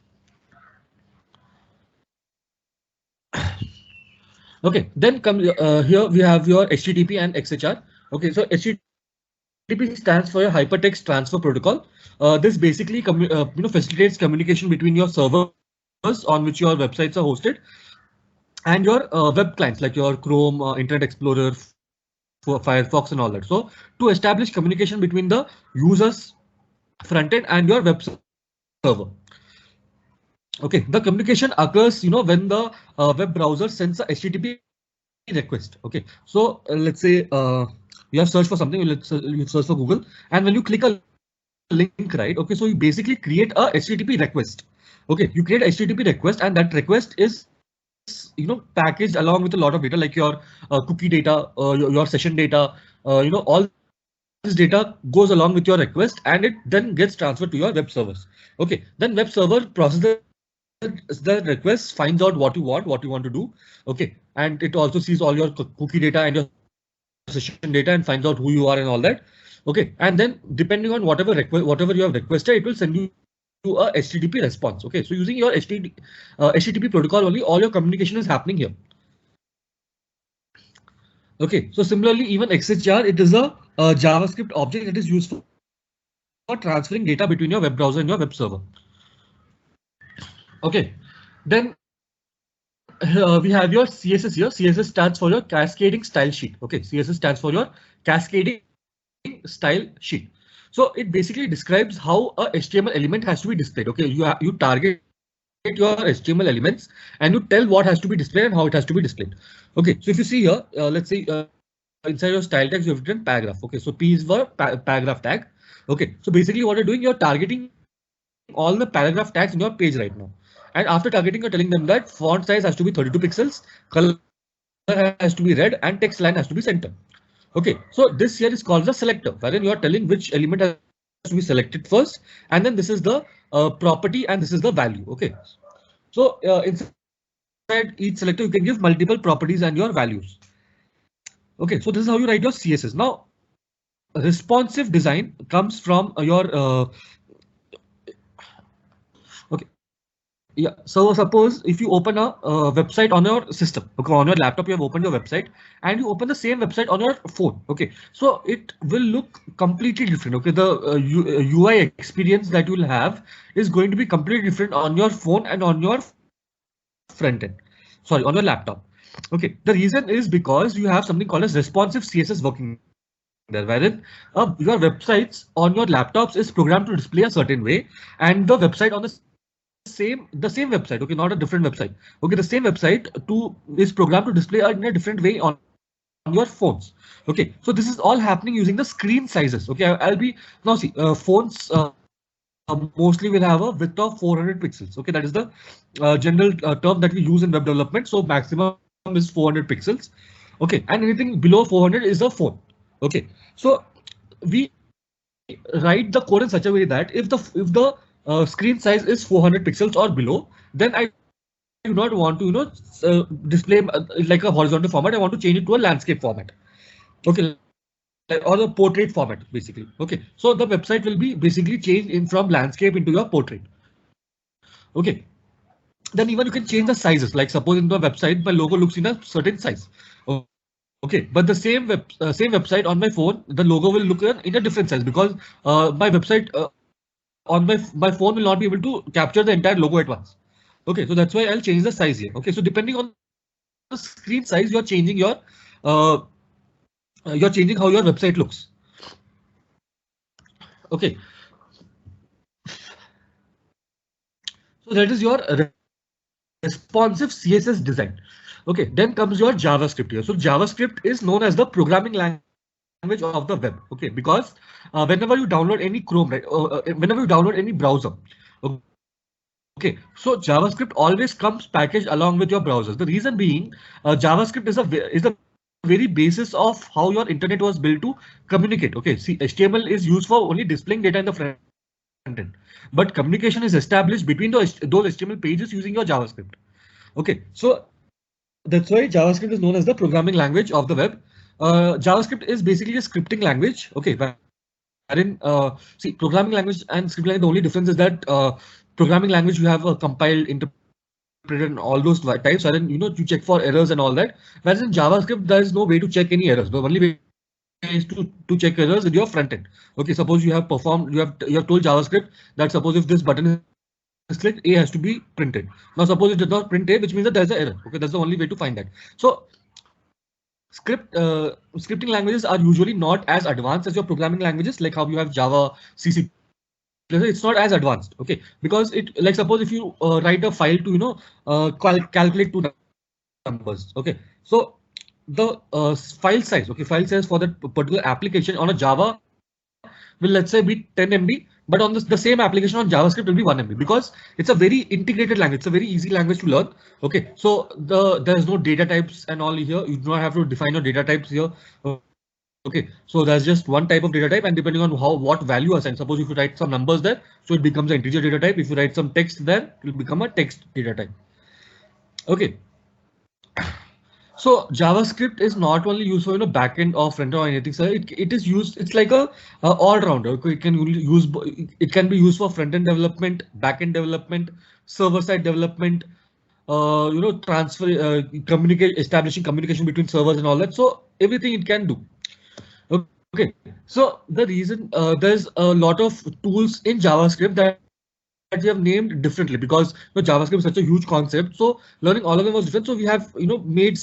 Okay, then come here we have your HTTP and XHR. Okay, so HTTP stands for your Hypertext Transfer Protocol. This basically facilitates communication between your servers on which your websites are hosted and your web clients like your Chrome, Internet Explorer, Firefox, and all that. So to establish communication between the users frontend and your web server. Okay, the communication occurs, when the web browser sends a HTTP request. Okay, so let's say you have searched for something. You search for Google, and when you click a link, right? Okay, so you basically create a HTTP request. Okay, you create a HTTP request, and that request is packaged along with a lot of data like your cookie data, your session data, all this data goes along with your request, and it then gets transferred to your web servers. Okay, then web server processes the request, finds out what you want to do. Okay, and it also sees all your cookie data and your session data and finds out who you are and all that. Okay, and then depending on whatever you have requested, it will send you to a HTTP response. Okay, so using your HTTP protocol only, all your communication is happening here. Okay, so similarly, even XHR, it is a JavaScript object that is used for transferring data between your web browser and your web server. Okay, then we have your CSS here. CSS stands for your cascading style sheet. Okay, CSS stands for your cascading style sheet. So it basically describes how a HTML element has to be displayed. Okay, you target your HTML elements and you tell what has to be displayed and how it has to be displayed. Okay, so if you see here, let's say inside your style tags you have written paragraph. Okay, so P is for paragraph tag. Okay, so basically what you're doing, you're targeting all the paragraph tags in your page right now. And after targeting, you're telling them that font size has to be 32 pixels, color has to be red, and text line has to be center. Okay, so this here is called the selector, wherein you are telling which element has to be selected first, and then this is the property and this is the value. Okay, so inside each selector you can give multiple properties and your values. Okay, so this is how you write your CSS. Now, responsive design comes from your yeah, so suppose if you open a website on your system, okay, on your laptop, you have opened your website and you open the same website on your phone. Okay, so it will look completely different. Okay, the UI experience that you will have is going to be completely different on your phone and on your front end. Sorry, on your laptop. Okay, the reason is because you have something called as responsive CSS working there, wherein your websites on your laptops is programmed to display a certain way, and the website on the same website, okay, not a different website. Okay, the same website is programmed to display in a different way on your phones. Okay, so this is all happening using the screen sizes. Okay, I'll be now see phones mostly will have a width of 400 pixels. Okay, that is the general term that we use in web development. So maximum is 400 pixels. Okay, and anything below 400 is a phone. Okay, so we write the code in such a way that if the screen size is 400 pixels or below, then I do not want to display like a horizontal format. I want to change it to a landscape format. Okay, or the portrait format basically. Okay, so the website will be basically changed from landscape into your portrait. Okay, then even you can change the sizes. Like suppose in the website my logo looks in a certain size. Okay, but the same website on my phone, the logo will look in a different size because my website on my phone will not be able to capture the entire logo at once. Okay, so that's why I'll change the size here. Okay, so depending on the screen size, you're changing how your website looks. Okay, so that is your responsive CSS design. Okay, then comes your JavaScript here. So JavaScript is known as the programming language of the web. Okay, because whenever you download any Chrome, right, whenever you download any browser, okay, so JavaScript always comes packaged along with your browsers. The reason being, JavaScript is the very basis of how your internet was built to communicate. Okay, see, HTML is used for only displaying data in the front end, but communication is established between those HTML pages using your JavaScript. Okay, so that's why JavaScript is known as the programming language of the web. JavaScript is basically a scripting language. Okay, wherein see, programming language and script language, the only difference is that programming language you have a compiled, interpreted, and all those types, wherein you check for errors and all that. Whereas in JavaScript, there is no way to check any errors. The only way is to check errors in your front end. Okay, suppose you have performed, you have told JavaScript that suppose if this button is clicked, A has to be printed. Now suppose it does not print A, which means that there's an error. Okay, that's the only way to find that. So scripting languages are usually not as advanced as your programming languages, like how you have Java, C++. It's not as advanced, okay, because it, like suppose if you write a file to calculate two numbers, okay, so the file size, okay, file size for that particular application on a Java will, let's say, be 10 MB, but on the same application on JavaScript will be 1 MB, because it's a very integrated language. It's a very easy language to learn. Okay, so there's no data types and all here. You do not have to define your data types here. Okay, so there's just one type of data type, and depending on what value assigned. Suppose if you write some numbers there, so it becomes an integer data type. If you write some text there, it will become a text data type. Okay. So JavaScript is not only used for backend or front end or anything. So it is used. It's like a all rounder. Okay, it can be used for front end development, backend development, server side development. Establishing communication between servers and all that. So everything it can do. Okay, so the reason there's a lot of tools in JavaScript that we have named differently, because JavaScript is such a huge concept. So learning all of them was different. So we have made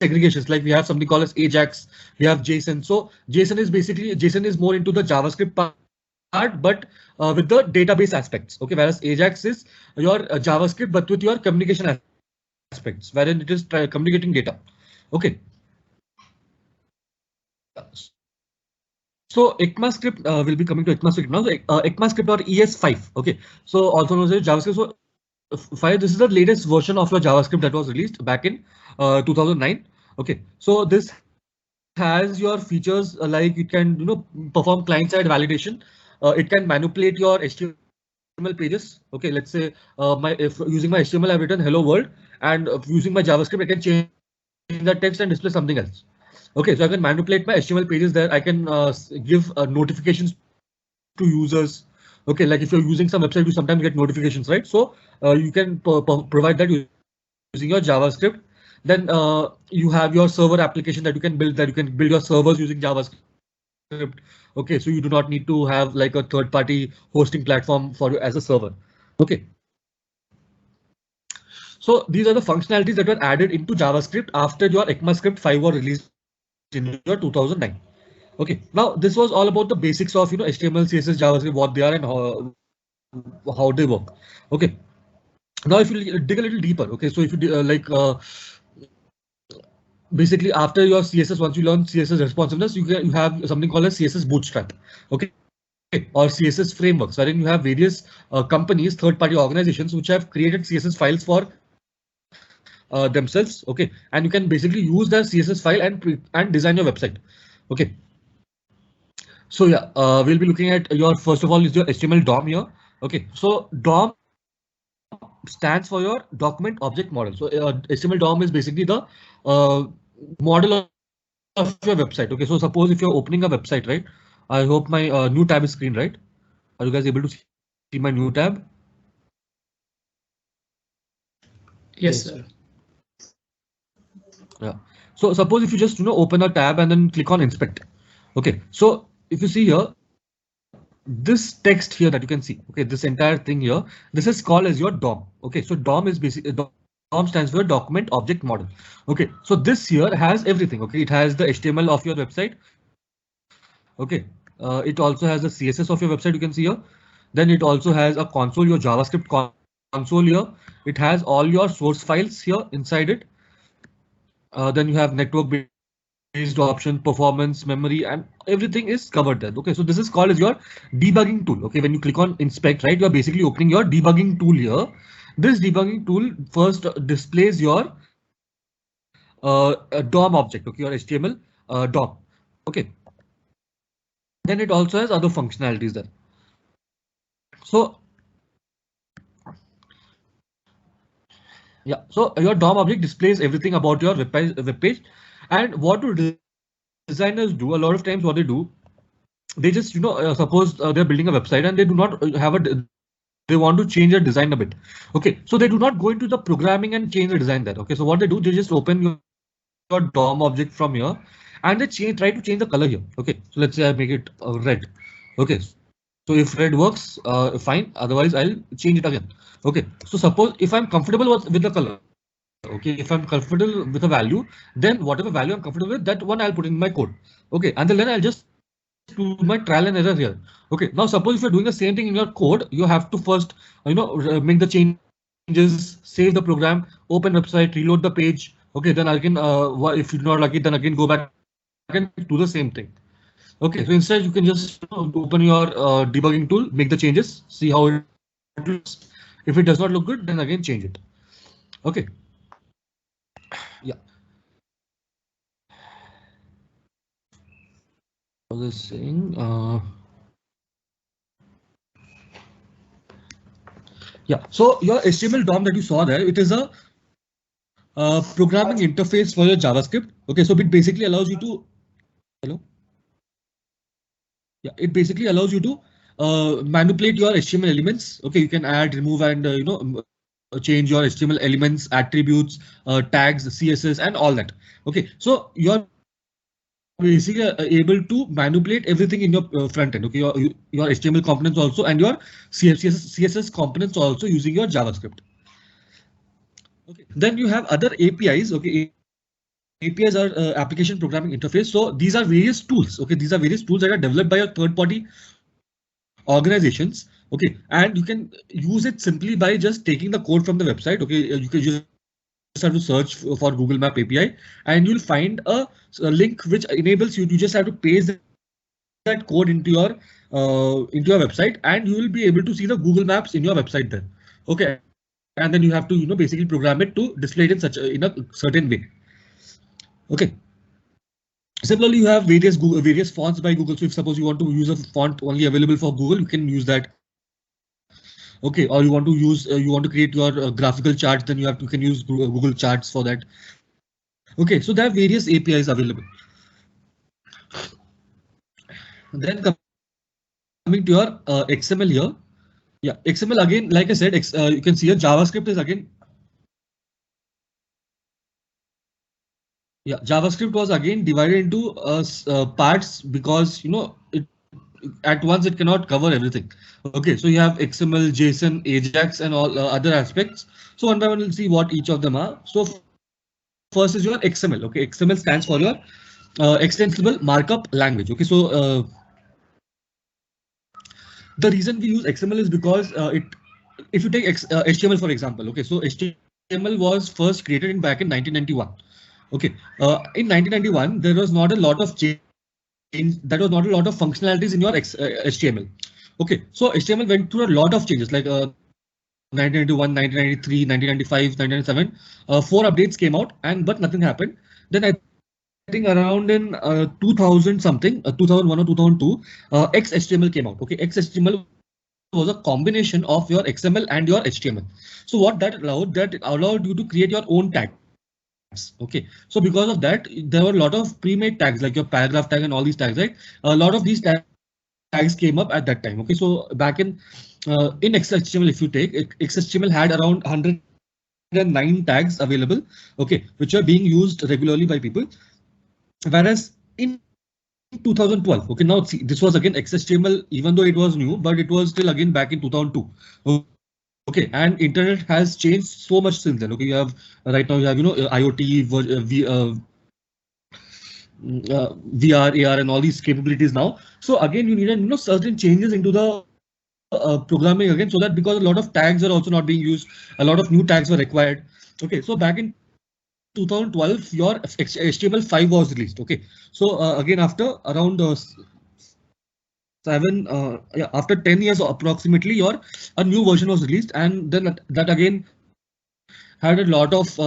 segregations, like we have something called as Ajax, we have JSON. So JSON is more into the JavaScript part, but with the database aspects. Okay, whereas Ajax is your JavaScript, but with your communication aspects, wherein it is communicating data. Okay. So ECMAScript will be coming to ECMAScript now. So, ECMAScript or ES5. Okay, so also known as JavaScript. So 5. This is the latest version of your JavaScript that was released back in 2009. Okay, so this has your features like it can perform client-side validation. It can manipulate your HTML pages. Okay, let's say if using my HTML I've written hello world, and using my JavaScript I can change that text and display something else. Okay, so I can manipulate my HTML pages there. I can give notifications to users. Okay, like if you're using some website, you sometimes get notifications, right? So you can provide that using your JavaScript. Then you have your server application that you can build, that you can build your servers using JavaScript. Okay, so you do not need to have like a third-party hosting platform for you as a server. Okay. So these are the functionalities that were added into JavaScript after your ECMAScript 5 was released in year 2009. Okay, now this was all about the basics of HTML, CSS, JavaScript, what they are and how they work. Okay, now if you dig a little deeper, okay, so if you basically after your CSS, once you learn CSS responsiveness, you have something called as CSS Bootstrap. Okay, or CSS frameworks, wherein you have various companies, third-party organizations which have created CSS files for themselves. Okay, and you can basically use that CSS file and design your website. Okay, so yeah, we'll be looking at your, first of all, is your HTML DOM here. Okay, so DOM stands for your document object model. So HTML DOM is basically the model of your website. Okay, so suppose if you're opening a website, right? I hope my new tab is screen, right? Are you guys able to see my new tab? Yes, sir. Yeah. So suppose if you just open a tab and then click on inspect. Okay, so if you see here, this text here that you can see, okay, this entire thing here, this is called as your DOM. Okay, so DOM is basically, DOM stands for document object model. Okay, so this here has everything. Okay, it has the HTML of your website. Okay, it also has the CSS of your website, you can see here. Then it also has a console, your JavaScript console here. It has all your source files here inside it. Then you have network-based option, performance, memory, and everything is covered there. Okay, so this is called as your debugging tool. Okay, when you click on inspect, right, you're basically opening your debugging tool here. This debugging tool first displays your DOM object, okay, your HTML DOM. Okay, then it also has other functionalities there. So yeah, so your DOM object displays everything about your web page. And what do designers do? A lot of times what they do, they just suppose they're building a website and they do not have they want to change the design a bit. Okay, so they do not go into the programming and change the design there. Okay, so what they do, they just open your DOM object from here and they try to change the color here. Okay, so let's say I make it red. Okay, so if red works, fine. Otherwise, I'll change it again. Okay, so suppose if I'm comfortable with the color. Okay, if I'm comfortable with a value, then whatever value I'm comfortable with, that one I'll put in my code. Okay, and then I'll just do my trial and error here. Okay, now suppose if you're doing the same thing in your code, you have to first, make the changes, save the program, open website, reload the page. Okay, then again, if you're not lucky, then again go back and do the same thing. Okay, so instead you can just open your debugging tool, make the changes, see how it looks. If it does not look good, then again change it. Okay. Yeah. I was saying, yeah. So your HTML DOM that you saw there, it is a programming interface for your JavaScript. Okay, so it basically allows you to, hello. Yeah, it basically allows you to manipulate your HTML elements. Okay, you can add, remove, and change your HTML elements, attributes, tags, CSS, and all that. Okay, so you're basically able to manipulate everything in your front end. Okay, your HTML components also and your CSS components also using your JavaScript. Okay, then you have other APIs. Okay, APIs are application programming interface. So these are various tools. Okay, these are various tools that are developed by your third-party organizations. Okay, and you can use it simply by just taking the code from the website. Okay, you can just have to search for Google Map API and you'll find a link which enables you to just have to paste that code into your website and you will be able to see the Google Maps in your website there. Okay, and then you have to basically program it to display it in a certain way. Okay. Similarly, you have various fonts by Google. So if suppose you want to use a font only available for Google, you can use that. Okay, or you want to use you want to create your graphical charts, then you can use Google Charts for that. Okay, so there are various APIs available. Then coming to your XML here. Yeah, XML again, like I said, you can see here JavaScript is again. Yeah, JavaScript was again divided into parts because it at once it cannot cover everything. Okay, so you have XML, JSON, AJAX, and all other aspects. So one by one, we'll see what each of them are. So first is your XML. Okay, XML stands for your extensible markup language. Okay, so the reason we use XML is because if you take HTML for example. Okay, so HTML was first created back in 1991. Okay, in 1991 there was not a lot of change. That was not a lot of functionalities in your HTML. Okay, so HTML went through a lot of changes like 1991, 1993, 1995, 1997. 4 updates came out, but nothing happened. Then I think around in 2000 something, 2001 or 2002, XHTML came out. Okay, XHTML was a combination of your XML and your HTML. So what that allowed you to create your own tags. Okay, so because of that, there were a lot of pre-made tags like your paragraph tag and all these tags, right? A lot of these tags came up at that time. Okay, so back in XHTML, if you take XHTML had around 109 tags available. Okay, which are being used regularly by people. Whereas in 2012, okay, now see, this was again XHTML, even though it was new, but it was still again back in 2002. Okay, and internet has changed so much since then. Okay, you have right now you have IoT, VR, AR, and all these capabilities now. So again, you needed certain changes into the programming again, so that because a lot of tags are also not being used, a lot of new tags were required. Okay, so back in 2012, your HTML5 was released. Okay, so again after around after 10 years approximately, a new version was released, and then that again had a lot of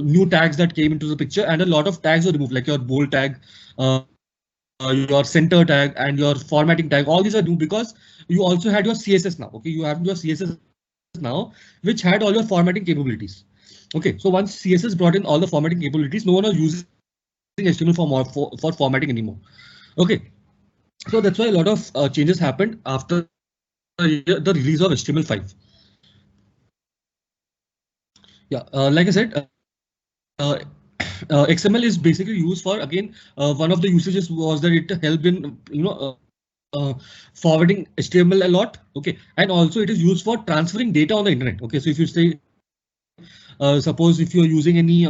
new tags that came into the picture, and a lot of tags were removed, like your bold tag, your center tag, and your formatting tag. All these are new because you also had your CSS now. Okay, you have your CSS now, which had all your formatting capabilities. Okay, so once CSS brought in all the formatting capabilities, no one was using HTML for formatting anymore. Okay. So that's why a lot of changes happened after the release of HTML5. Yeah, like I said, uh, XML is basically used for, again, one of the usages was that it helped in forwarding HTML a lot. Okay, and also it is used for transferring data on the internet. Okay, so if you say, suppose if you're using any,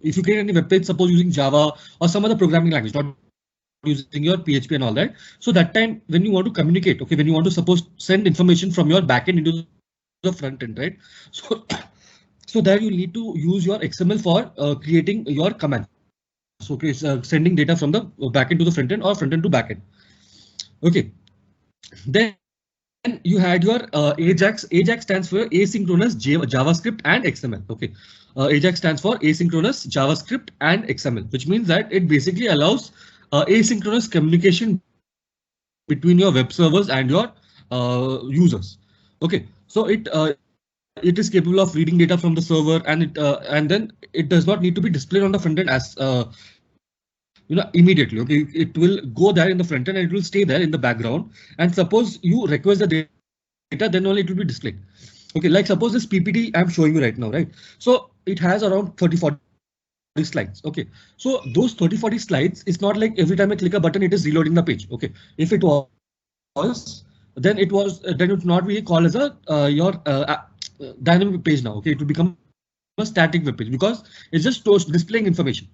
if you create any web page, suppose using Java or some other programming language, not using your PHP and all that. So that time when you want to communicate, okay, when you want to suppose send information from your backend into the front end, right? So so there you need to use your XML for creating your commands. So okay, sending data from the backend to the front end or front end to backend. Okay, then you had your AJAX. AJAX stands for asynchronous JavaScript and XML. Okay, AJAX stands for asynchronous JavaScript and XML, which means that it basically allows asynchronous communication between your web servers and your users. Okay, so it is capable of reading data from the server, and then it does not need to be displayed on the front end as immediately. Okay, it will go there in the front end and it will stay there in the background. And suppose you request the data, then only it will be displayed. Okay, like suppose this PPT I'm showing you right now, right? So it has around 30-40 slides. Okay, so those 30-40 slides, it's not like every time I click a button, it is reloading the page. Okay, if it was, then it would not be called as a your dynamic page now. Okay, it will become a static web page because it's just displaying information.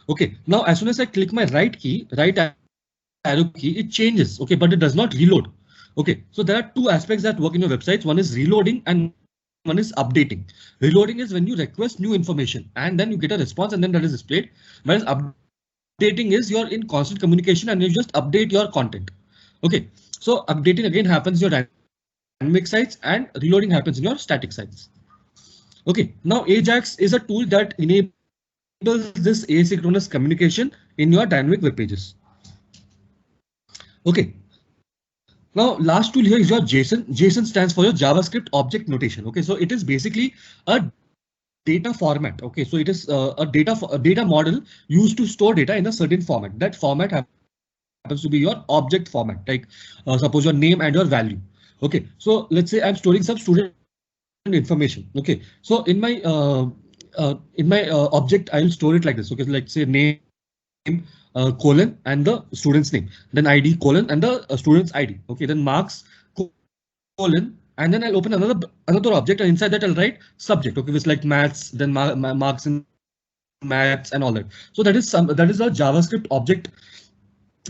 Okay, now as soon as I click my right arrow key, it changes. Okay, but it does not reload. Okay, so there are two aspects that work in your websites. One is reloading and one is updating. Reloading is when you request new information and then you get a response and then that is displayed. Whereas updating is you're in constant communication and you just update your content. Okay, so updating again happens in your dynamic sites and reloading happens in your static sites. Okay, now AJAX is a tool that enables this asynchronous communication in your dynamic web pages. Okay, now last tool here is your JSON. JSON stands for your JavaScript object notation. Okay, so it is basically a data format. Okay, so it is a data model used to store data in a certain format. That format happens to be your object format, like suppose your name and your value. Okay, so let's say I'm storing some student information. Okay, so in my object, I'll store it like this. Okay, so like say name colon and the student's name, then ID colon and the student's ID. Okay, then marks colon, and then I'll open another object, and inside that I'll write subject. Okay, which like maths, then marks in maths and all that. So that is a JavaScript object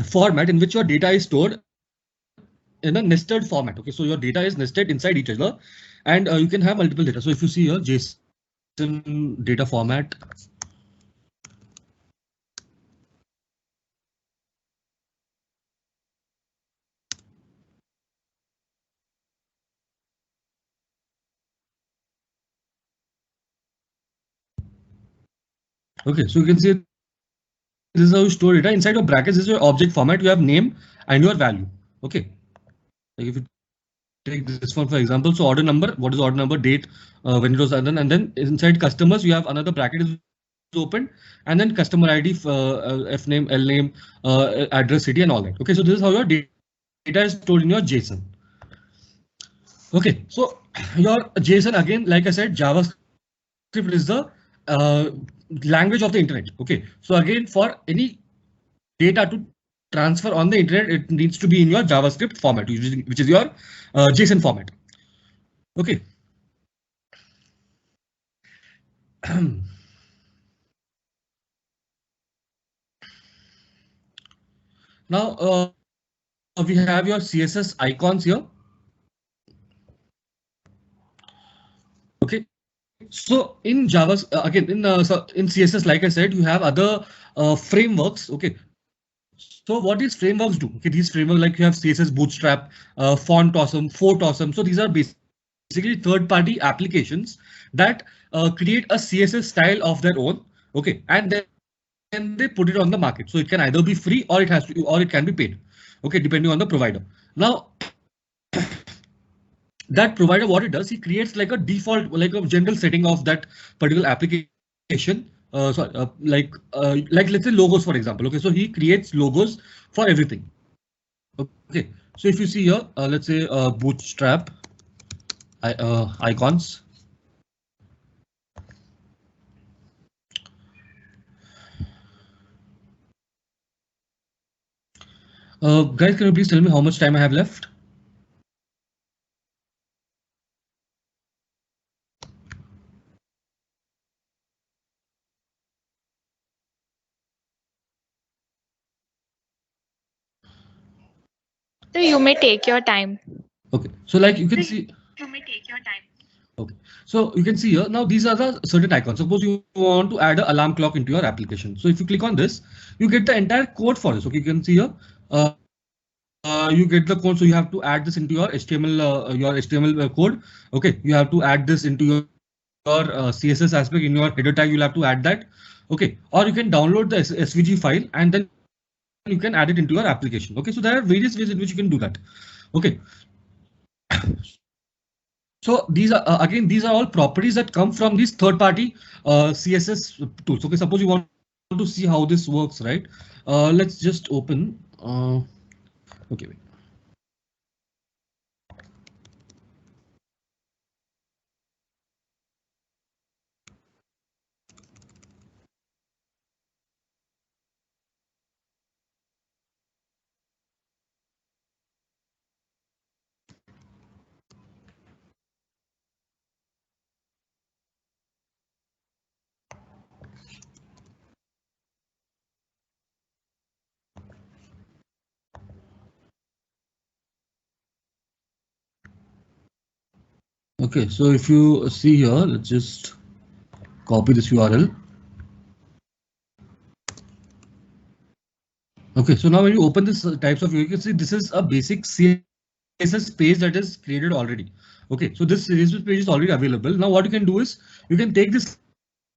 format in which your data is stored in a nested format. Okay, so your data is nested inside each other, and you can have multiple data. So if you see here JSON data format. Okay, so you can see this is how you store data. Inside of brackets is your object format. You have name and your value. Okay, like if you take this one for example, so order number, what is order number, date, when it was done, and then inside customers you have another bracket is open, and then customer ID, F name, L name, address, city, and all that. Okay, so this is how your data is stored in your JSON. Okay, so your JSON, again, like I said, JavaScript is the language of the internet. Okay, so again, for any data to transfer on the internet, it needs to be in your JavaScript format, which is your JSON format. Okay. Now we have your CSS icons here. Okay, so in Java, again in CSS, like I said, you have other frameworks. Okay, so what these frameworks do? Okay, these frameworks, like you have CSS Bootstrap, Font Awesome, Fort Awesome. So these are basically third-party applications that create a CSS style of their own. Okay, and then they put it on the market. So it can either be free or it can be paid. Okay, depending on the provider. Now, that provider, what it does, he creates like a default, like a general setting of that particular application. Like let's say logos, for example. Okay, so he creates logos for everything. Okay, so if you see here, let's say Bootstrap icons. Guys, can you please tell me how much time I have left? So you may take your time. Okay, so like you can see. Okay, so you can see here now these are the certain icons. Suppose you want to add an alarm clock into your application. So if you click on this, you get the entire code for this. Okay, you can see here. You get the code, so you have to add this into your HTML code. Okay, you have to add this into your CSS aspect in your header tag. You'll have to add that. Okay, or you can download the SVG file and then you can add it into your application. Okay, so there are various ways in which you can do that. Okay. So these are again, these are all properties that come from these third-party CSS tools. Okay, suppose you want to see how this works, right? Let's just open. Okay, wait. Okay, so if you see here, let's just copy this URL. Okay, so now when you open this types of view, you can see this is a basic CSS page that is created already. Okay, so this CSS page is already available. Now what you can do is you can take this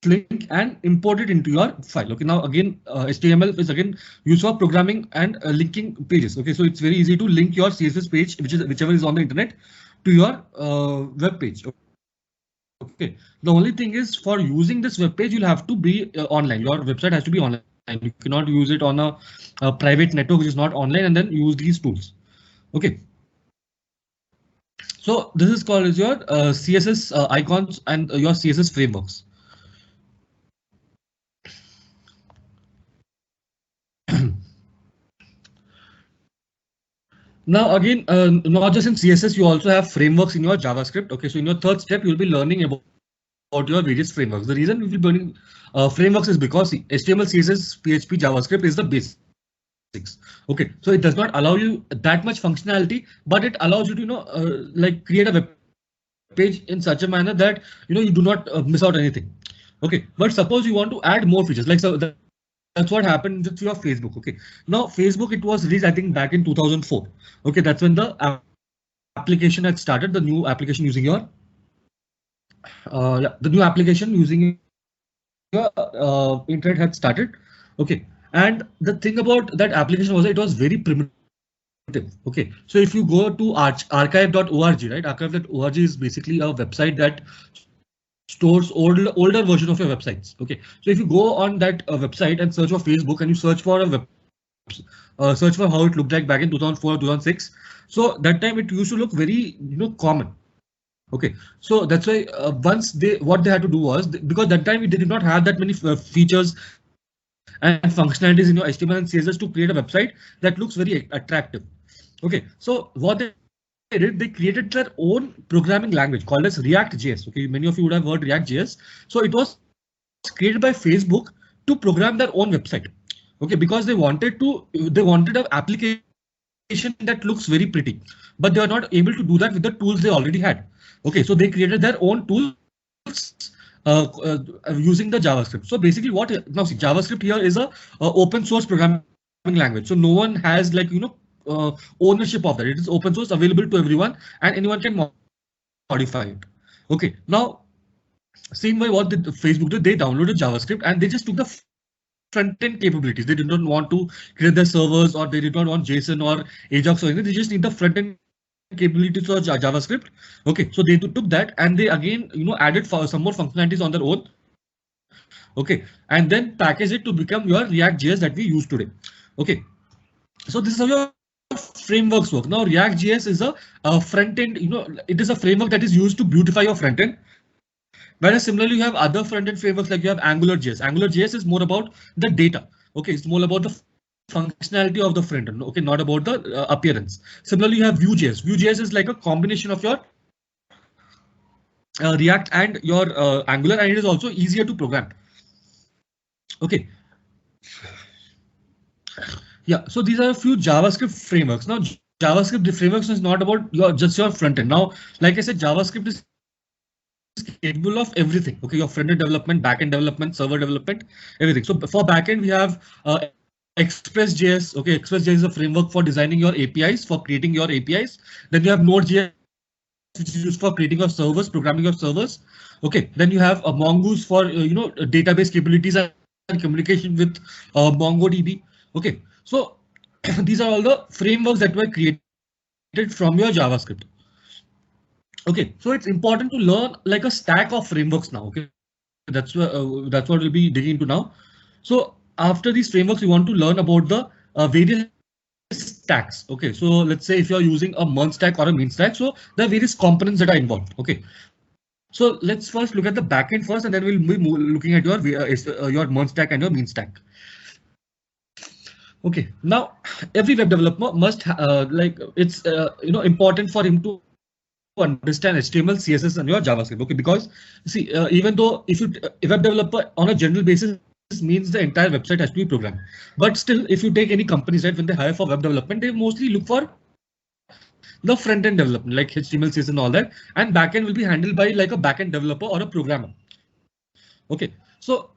link and import it into your file. Okay, now again, HTML is again used for programming and linking pages. Okay, so it's very easy to link your CSS page, whichever is on the internet, to your web page. Okay, the only thing is for using this web page, you'll have to be online. Your website has to be online. You cannot use it on a private network which is not online and then use these tools. Okay. So this is called as your CSS icons and your CSS frameworks. Now again, not just in CSS, you also have frameworks in your JavaScript. Okay, so in your third step, you'll be learning about your various frameworks. The reason we'll be learning frameworks is because HTML, CSS, PHP, JavaScript is the basics. Okay, so it does not allow you that much functionality, but it allows you to like create a web page in such a manner that you do not miss out anything. Okay, but suppose you want to add more features, like so that's what happened with your Facebook. Okay, now Facebook, it was released I think back in 2004. Okay, that's when the application had started, the new application using your the new application using your internet had started. Okay, and the thing about that application was it was very primitive. Okay, so if you go to archive.org, right? Archive.org is basically a website that stores older version of your websites. Okay, so if you go on that website and search for Facebook and you search for a search for how it looked like back in 2004 2006, so that time it used to look very common. Okay, so that's why once what they had to do was, because that time they did not have that many features and functionalities in your HTML and CSS to create a website that looks very attractive. Okay, so what they did, they created their own programming language called as React.js. Okay, many of you would have heard React.js. So it was created by Facebook to program their own website. Okay, because they wanted an application that looks very pretty, but they are not able to do that with the tools they already had. Okay, so they created their own tools using the JavaScript. So basically what now see, JavaScript here is a open source programming language. So no one has ownership of that. It is open source, available to everyone, and anyone can modify it. Okay, now same way what did Facebook did, they downloaded JavaScript and they just took the front-end capabilities. They did not want to create their servers, or they did not want JSON or Ajax or anything. They just need the front-end capabilities of JavaScript. Okay, so they took that and they again added some more functionalities on their own. Okay, and then package it to become your React.js that we use today. Okay, so this is how your frameworks work. Now React.js is a front end, it is a framework that is used to beautify your front end. Whereas similarly, you have other front end frameworks like you have AngularJS. AngularJS is more about the data. Okay, it's more about the functionality of the front end. Okay, not about the appearance. Similarly, you have Vue.js. Vue.js is like a combination of your React and your Angular, and it is also easier to program. Okay. Yeah, so these are a few JavaScript frameworks. Now, JavaScript frameworks is not about just your front end. Now, like I said, JavaScript is capable of everything. Okay, your front end development, back end development, server development, everything. So for back end, we have Express.js. Okay, Express.js is a framework for designing your APIs, for creating your APIs. Then you have Node.js, which is used for creating your servers, programming your servers. Okay, then you have Mongoose for database capabilities and communication with MongoDB. Okay, so these are all the frameworks that were created from your JavaScript. Okay, so it's important to learn like a stack of frameworks now. Okay, that's what we'll be digging into now. So after these frameworks, we want to learn about the various stacks. Okay, so let's say if you're using a merge stack or a mean stack, so there are various components that are involved. Okay, so let's first look at the backend first, and then we'll be looking at your merge stack and your mean stack. Okay, now every web developer must it's important for him to understand HTML, CSS, and your JavaScript. Okay, because see, even though if a web developer on a general basis means the entire website has to be programmed, but still, if you take any companies, right, when they hire for web development, they mostly look for the front end development like HTML, CSS, and all that, and backend will be handled by like a backend developer or a programmer. Okay, so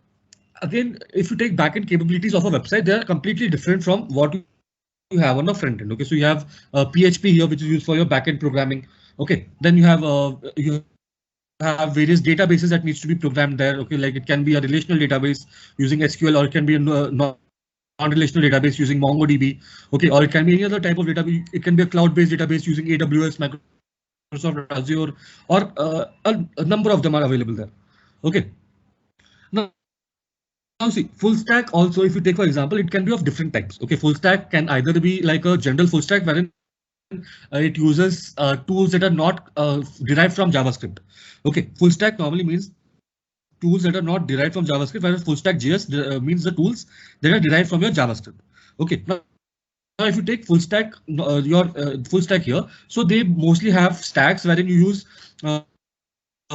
again, if you take backend capabilities of a website, they are completely different from what you have on a front end. Okay, so you have PHP here, which is used for your backend programming. Okay, then you have various databases that needs to be programmed there. Okay, like it can be a relational database using SQL, or it can be a non-relational database using MongoDB. Okay, or it can be any other type of database. It can be a cloud-based database using AWS, Microsoft Azure, or a number of them are available there. Okay. Now see, full stack also, if you take for example, it can be of different types. Okay, full stack can either be like a general full stack wherein it uses tools that are not derived from JavaScript. Okay, full stack normally means tools that are not derived from JavaScript, whereas full stack JS means the tools that are derived from your JavaScript. Okay, now if you take full stack, full stack here, so they mostly have stacks wherein you use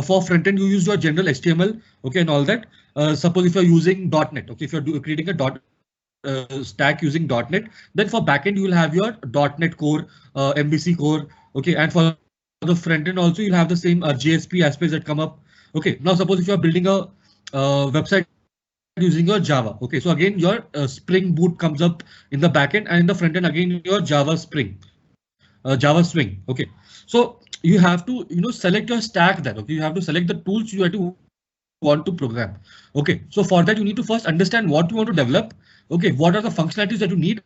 for front end you use your general HTML, okay, and all that. Suppose if you're using .NET, okay, if you're creating a stack using .NET, then for backend you will have your .NET Core, MVC Core, okay, and for the front end also you'll have the same JSP aspects that come up. Okay, now suppose if you're building a website using your Java, okay, so again your Spring Boot comes up in the backend, and in the front end again your Java Spring, Java Swing. Okay, so you have to select your stack there. Okay, you have to select the tools you have to want to program. Okay, so for that you need to first understand what you want to develop. Okay, what are the functionalities that you need?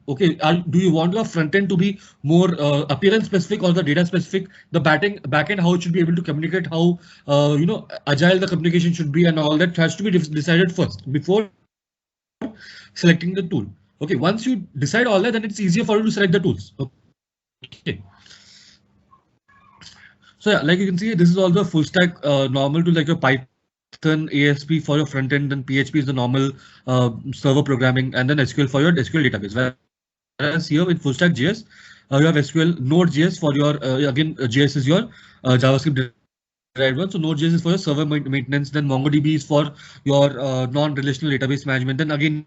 Okay, do you want your front end to be more appearance specific or the data specific? The backend, how it should be able to communicate, how agile the communication should be, and all that has to be decided first before selecting the tool. Okay, once you decide all that, then it's easier for you to select the tools. Okay. So yeah, like you can see, this is all the full stack normal to like your Python, ASP for your front end, and PHP is the normal server programming, and then SQL for your SQL database. Whereas here with full stack JS, you have SQL, Node.js for your again JS is your JavaScript derived one. So Node.js is for your server maintenance. Then MongoDB is for your non-relational database management. Then again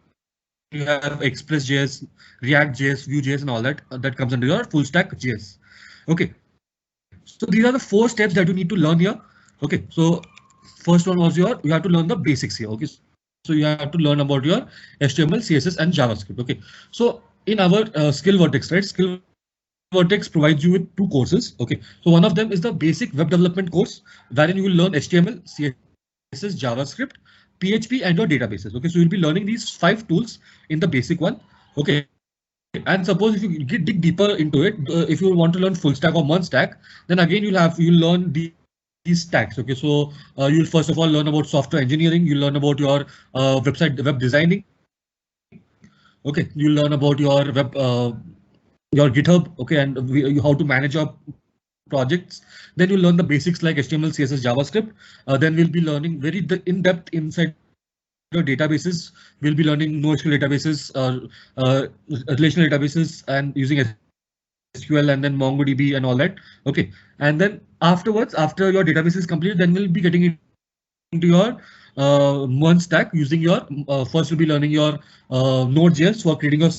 you have Express.js, React.js, Vue.js, and all that that comes under your full stack JS. Okay. So these are the 4 steps that you need to learn here. Okay, so first one was you have to learn the basics here. Okay, so you have to learn about your HTML, CSS, and JavaScript. Okay, so in our Skill Vertex, right? Skill Vertex provides you with 2 courses. Okay, so one of them is the basic web development course, wherein you will learn HTML, CSS, JavaScript, PHP, and your databases. Okay, so you'll be learning these 5 tools in the basic one. Okay. And suppose if you dig deeper into it, if you want to learn full stack or merge stack, then again you'll learn these stacks. Okay, so you'll first of all learn about software engineering. You'll learn about your web designing. Okay, you'll learn about your your GitHub, okay, and how to manage your projects. Then you'll learn the basics like HTML, CSS, JavaScript. Then we'll be learning very in-depth inside your databases. We'll be learning NoSQL databases, relational databases, and using SQL and then MongoDB and all that. Okay, and then afterwards, after your database is completed, then we'll be getting into your Merge stack using your first we'll be learning your Node.js for creating your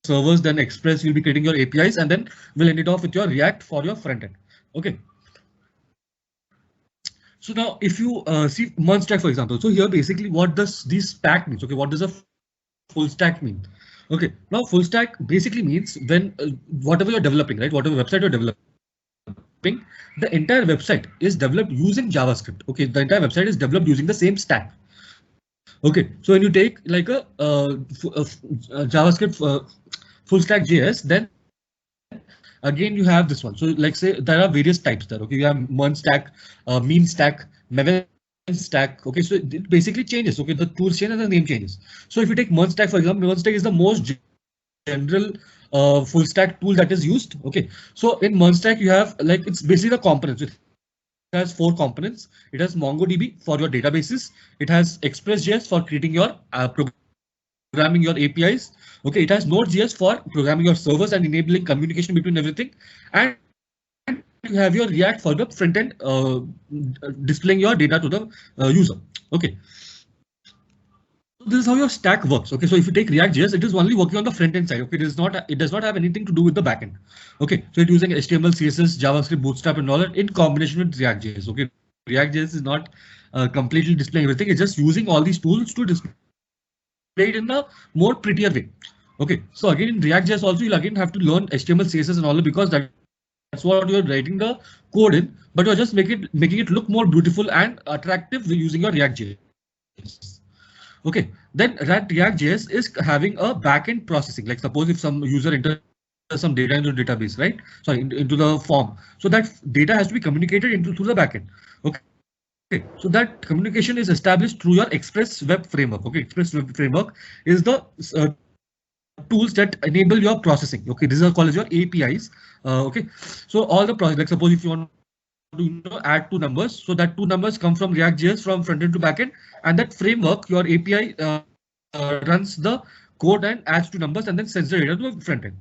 servers, then Express will be creating your APIs, and then we'll end it off with your React for your front end. Okay. So now if you see Merge stack, for example, so here basically what does this stack means? Okay, what does a full stack mean? Okay, now full stack basically means when whatever you're developing, right? Whatever website you're developing, the entire website is developed using JavaScript. Okay, the entire website is developed using the same stack. Okay, so when you take like a JavaScript full stack JS, then again you have this one. So like say there are various types there. Okay, you have Merge stack, Meme stack, Maven stack. Okay, so it basically changes. Okay, the tools change and the name changes. So if you take Merge stack, for example, Merge stack is the most general full stack tool that is used. Okay, so in Merge stack you have like it's basically the components. It has 4 components. It has MongoDB for your databases. It has Express.js for creating your programming your APIs. Okay, it has Node.js for programming your servers and enabling communication between everything. And you have your React for the front end, displaying your data to the user. Okay. So this is how your stack works. Okay, so if you take React.js, it is only working on the front end side. Okay, it does not have anything to do with the backend. Okay, so it's using HTML, CSS, JavaScript, Bootstrap, and all that in combination with React.js. Okay, React.js is not completely displaying everything. It's just using all these tools to display it in a more prettier way. Okay, so again in React.js also you'll again have to learn HTML, CSS, and all that because that's what you're writing the code in, but you're just making it look more beautiful and attractive using your React.js. Okay, then React.js is having a backend processing. Like suppose if some user enters some data into the database, right? Sorry, into the form. So that data has to be communicated through the backend. Okay, so that communication is established through your Express Web Framework. Okay, Express Web Framework is the tools that enable your processing. Okay, these are called as your APIs. Okay, so all the process, like suppose if you want to add 2 numbers, so that 2 numbers come from React.js from front end to back end, and that framework, your API runs the code and adds 2 numbers and then sends the data to the front end.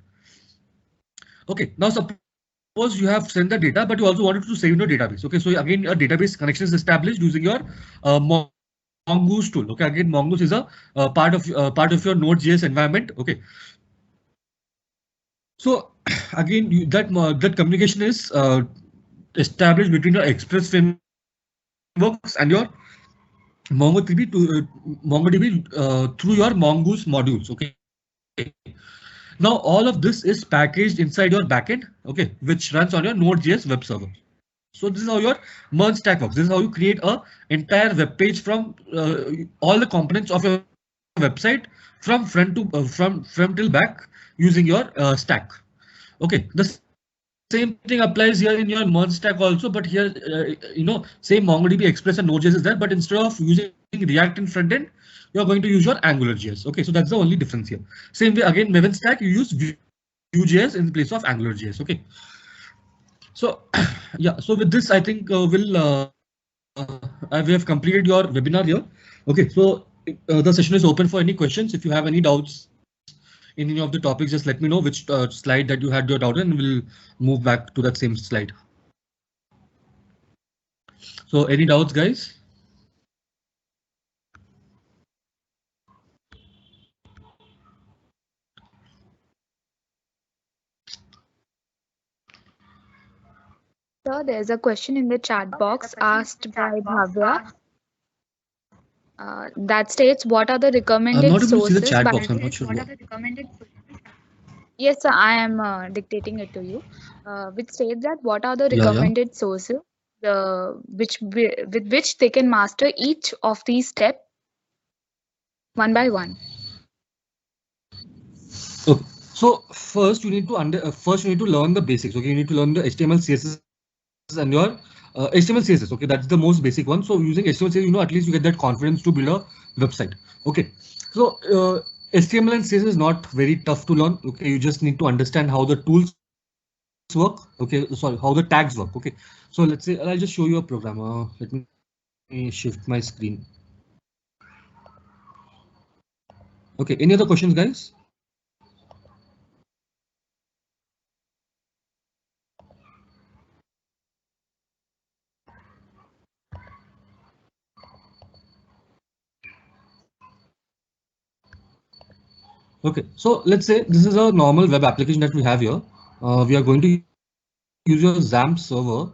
Okay, now suppose you have sent the data, but you also wanted to save in your database. Okay, so again, a database connection is established using your Mongoose tool. Okay, again, Mongoose is a part of your Node.js environment. Okay, so again, that communication is established between your Express frameworks and your MongoDB through your Mongoose modules. Okay. Now all of this is packaged inside your backend, okay, which runs on your Node.js web server. So this is how your Merge stack works. This is how you create an entire web page from all the components of your website from front to from till back using your stack. Okay, the same thing applies here in your Merge stack also, but here same MongoDB, Express, and Node.js is there, but instead of using React in front end, you're going to use your AngularJS. Okay, so that's the only difference here. Same way again, Maven stack, you use Vue.js in place of AngularJS. Okay, so yeah, so with this I think we have completed your webinar here. Okay, so the session is open for any questions. If you have any doubts in any of the topics, just let me know which slide that you had your doubt in, and we'll move back to that same slide. So any doubts, guys? Sir, there's a question in the chat box asked by Bhavya that states, what are the recommended I'm not able sources? to see the chat box. I'm not sure. Yes, sir, I am dictating it to you, which states that what are the recommended sources with which they can master each of these steps one by one. Okay. So first you need to learn the basics. Okay, you need to learn the HTML, CSS, and your HTML, CSS. Okay, that's the most basic one. So using HTML, CSS, at least you get that confidence to build a website. Okay, so HTML and CSS is not very tough to learn. Okay, you just need to understand how the tools work. Okay, sorry, how the tags work. Okay, so let's say I'll just show you a program. Let me shift my screen. Okay, any other questions, guys? Okay, so let's say this is a normal web application that we have here. We are going to use your XAMPP server.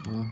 Uh,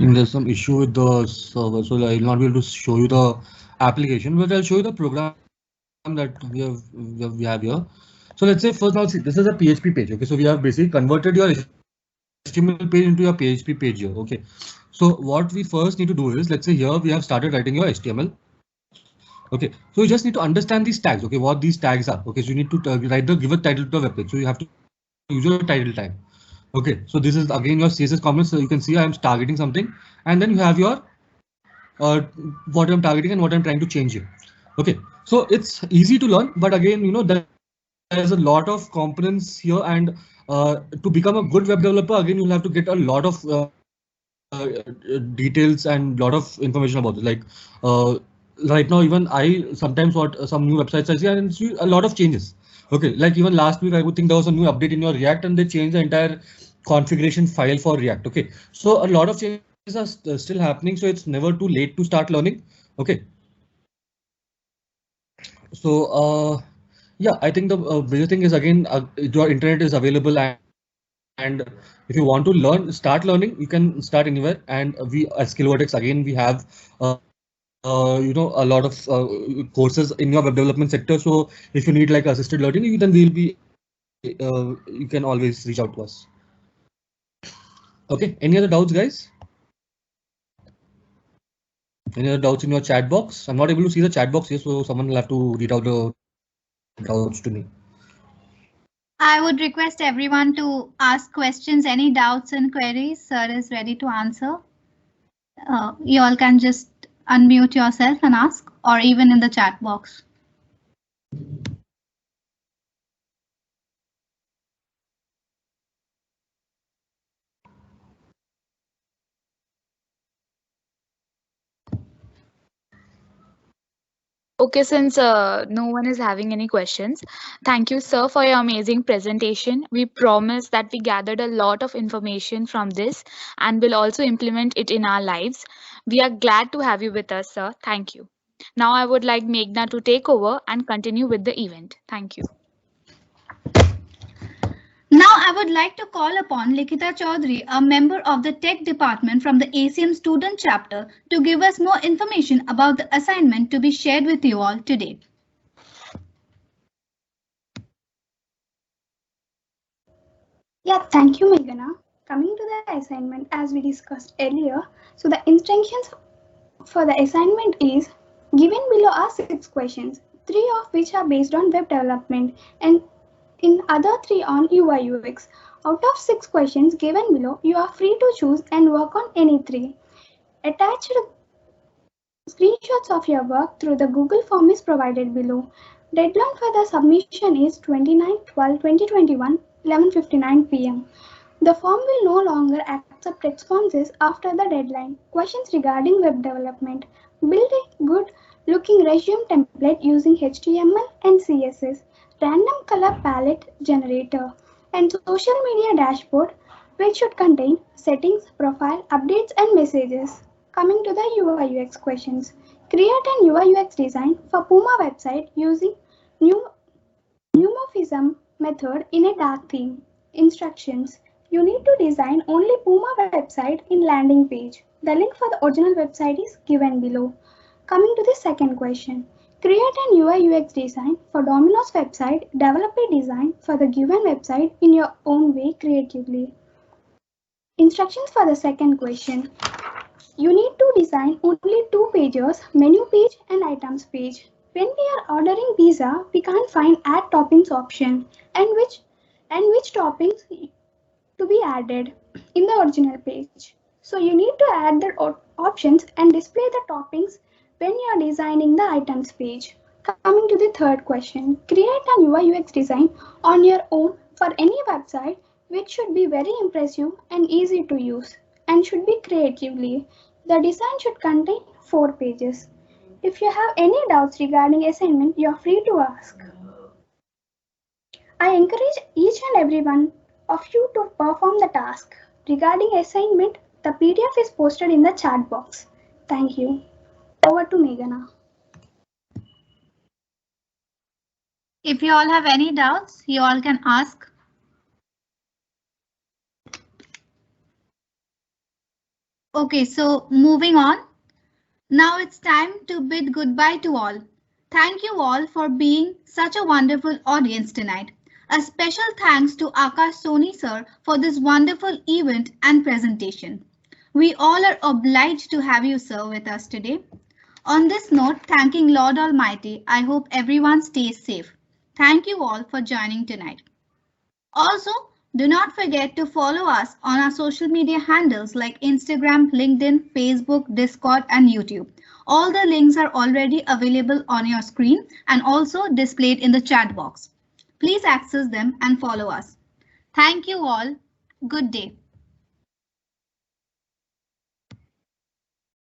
There's some issue with the server, so I will not be able to show you the application, but I'll show you the program that we have here. So let's say first now see this is a PHP page. Okay, so we have basically converted your HTML page into your PHP page here. Okay, so what we first need to do is, let's say here we have started writing your HTML. Okay, so you just need to understand these tags. Okay, what these tags are. Okay, so you need to give a title to a web page. So you have to use your title tag. Okay, so this is again your CSS comments. So you can see I am targeting something, and then you have your what I'm targeting and what I'm trying to change here. Okay, so it's easy to learn, but again, there's a lot of components here, and to become a good web developer, again, you'll have to get a lot of details and lot of information about it. Like right now, even I sometimes what some new websites I see and see a lot of changes. Okay, like even last week, I would think there was a new update in your React and they changed the entire configuration file for React. Okay, so a lot of changes are still happening, so it's never too late to start learning. Okay, so yeah, I think the major thing is again your internet is available, and if you want to start learning, you can start anywhere. And we at SkillVertex again we have a lot of courses in your web development sector. So if you need like assisted learning, then you can always reach out to us. Okay, any other doubts, guys? Any other doubts in your chat box? I'm not able to see the chat box here, so someone will have to read out the doubts to me. I would request everyone to ask questions, any doubts and queries. Sir is ready to answer. You all can just unmute yourself and ask, or even in the chat box. Okay, since no one is having any questions, thank you, sir, for your amazing presentation. We promise that we gathered a lot of information from this and will also implement it in our lives. We are glad to have you with us, sir. Thank you. Now I would like Meghna to take over and continue with the event. Thank you. Now I would like to call upon Likita Chaudhary, a member of the Tech Department from the ACM Student Chapter, to give us more information about the assignment to be shared with you all today. Yeah, thank you, Meghna. Coming to the assignment as we discussed earlier, so the instructions for the assignment is given below are 6 questions, 3 of which are based on web development and in other 3 on UI UX. Out of 6 questions given below, you are free to choose and work on any 3. Attached screenshots of your work through the Google form is provided below. Deadline for the submission is 29/12/2021, 11:59 p.m. The form will no longer accept responses after the deadline. Questions regarding web development. Build a good looking resume template using HTML and CSS. Random color palette generator. And social media dashboard which should contain settings, profile, updates and messages. Coming to the UI UX questions. Create an UI UX design for Puma website using pneumorphism method in a dark theme. Instructions. You need to design only Puma website in landing page. The link for the original website is given below. Coming to the second question. Create an UI UX design for Domino's website. Develop a design for the given website in your own way creatively. Instructions for the second question. You need to design only 2 pages, menu page and items page. When we are ordering pizza, we can't find add toppings option and which toppings to be added in the original page. So you need to add the options and display the toppings when you are designing the items page. Coming to the third question, create an UI UX design on your own for any website which should be very impressive and easy to use and should be creatively. The design should contain 4 pages. If you have any doubts regarding assignment, you are free to ask. I encourage each and every one of you to perform the task. Regarding assignment, the PDF is posted in the chat box. Thank you. Over to Meghana. If you all have any doubts, you all can ask. Okay, so moving on. Now it's time to bid goodbye to all. Thank you all for being such a wonderful audience tonight. A special thanks to Akash Soni sir for this wonderful event and presentation. We all are obliged to have you sir with us today. On this note, thanking Lord Almighty, I hope everyone stays safe. Thank you all for joining tonight. Also, do not forget to follow us on our social media handles like Instagram, LinkedIn, Facebook, Discord, and YouTube. All the links are already available on your screen and also displayed in the chat box. Please access them and follow us. Thank you all. Good day.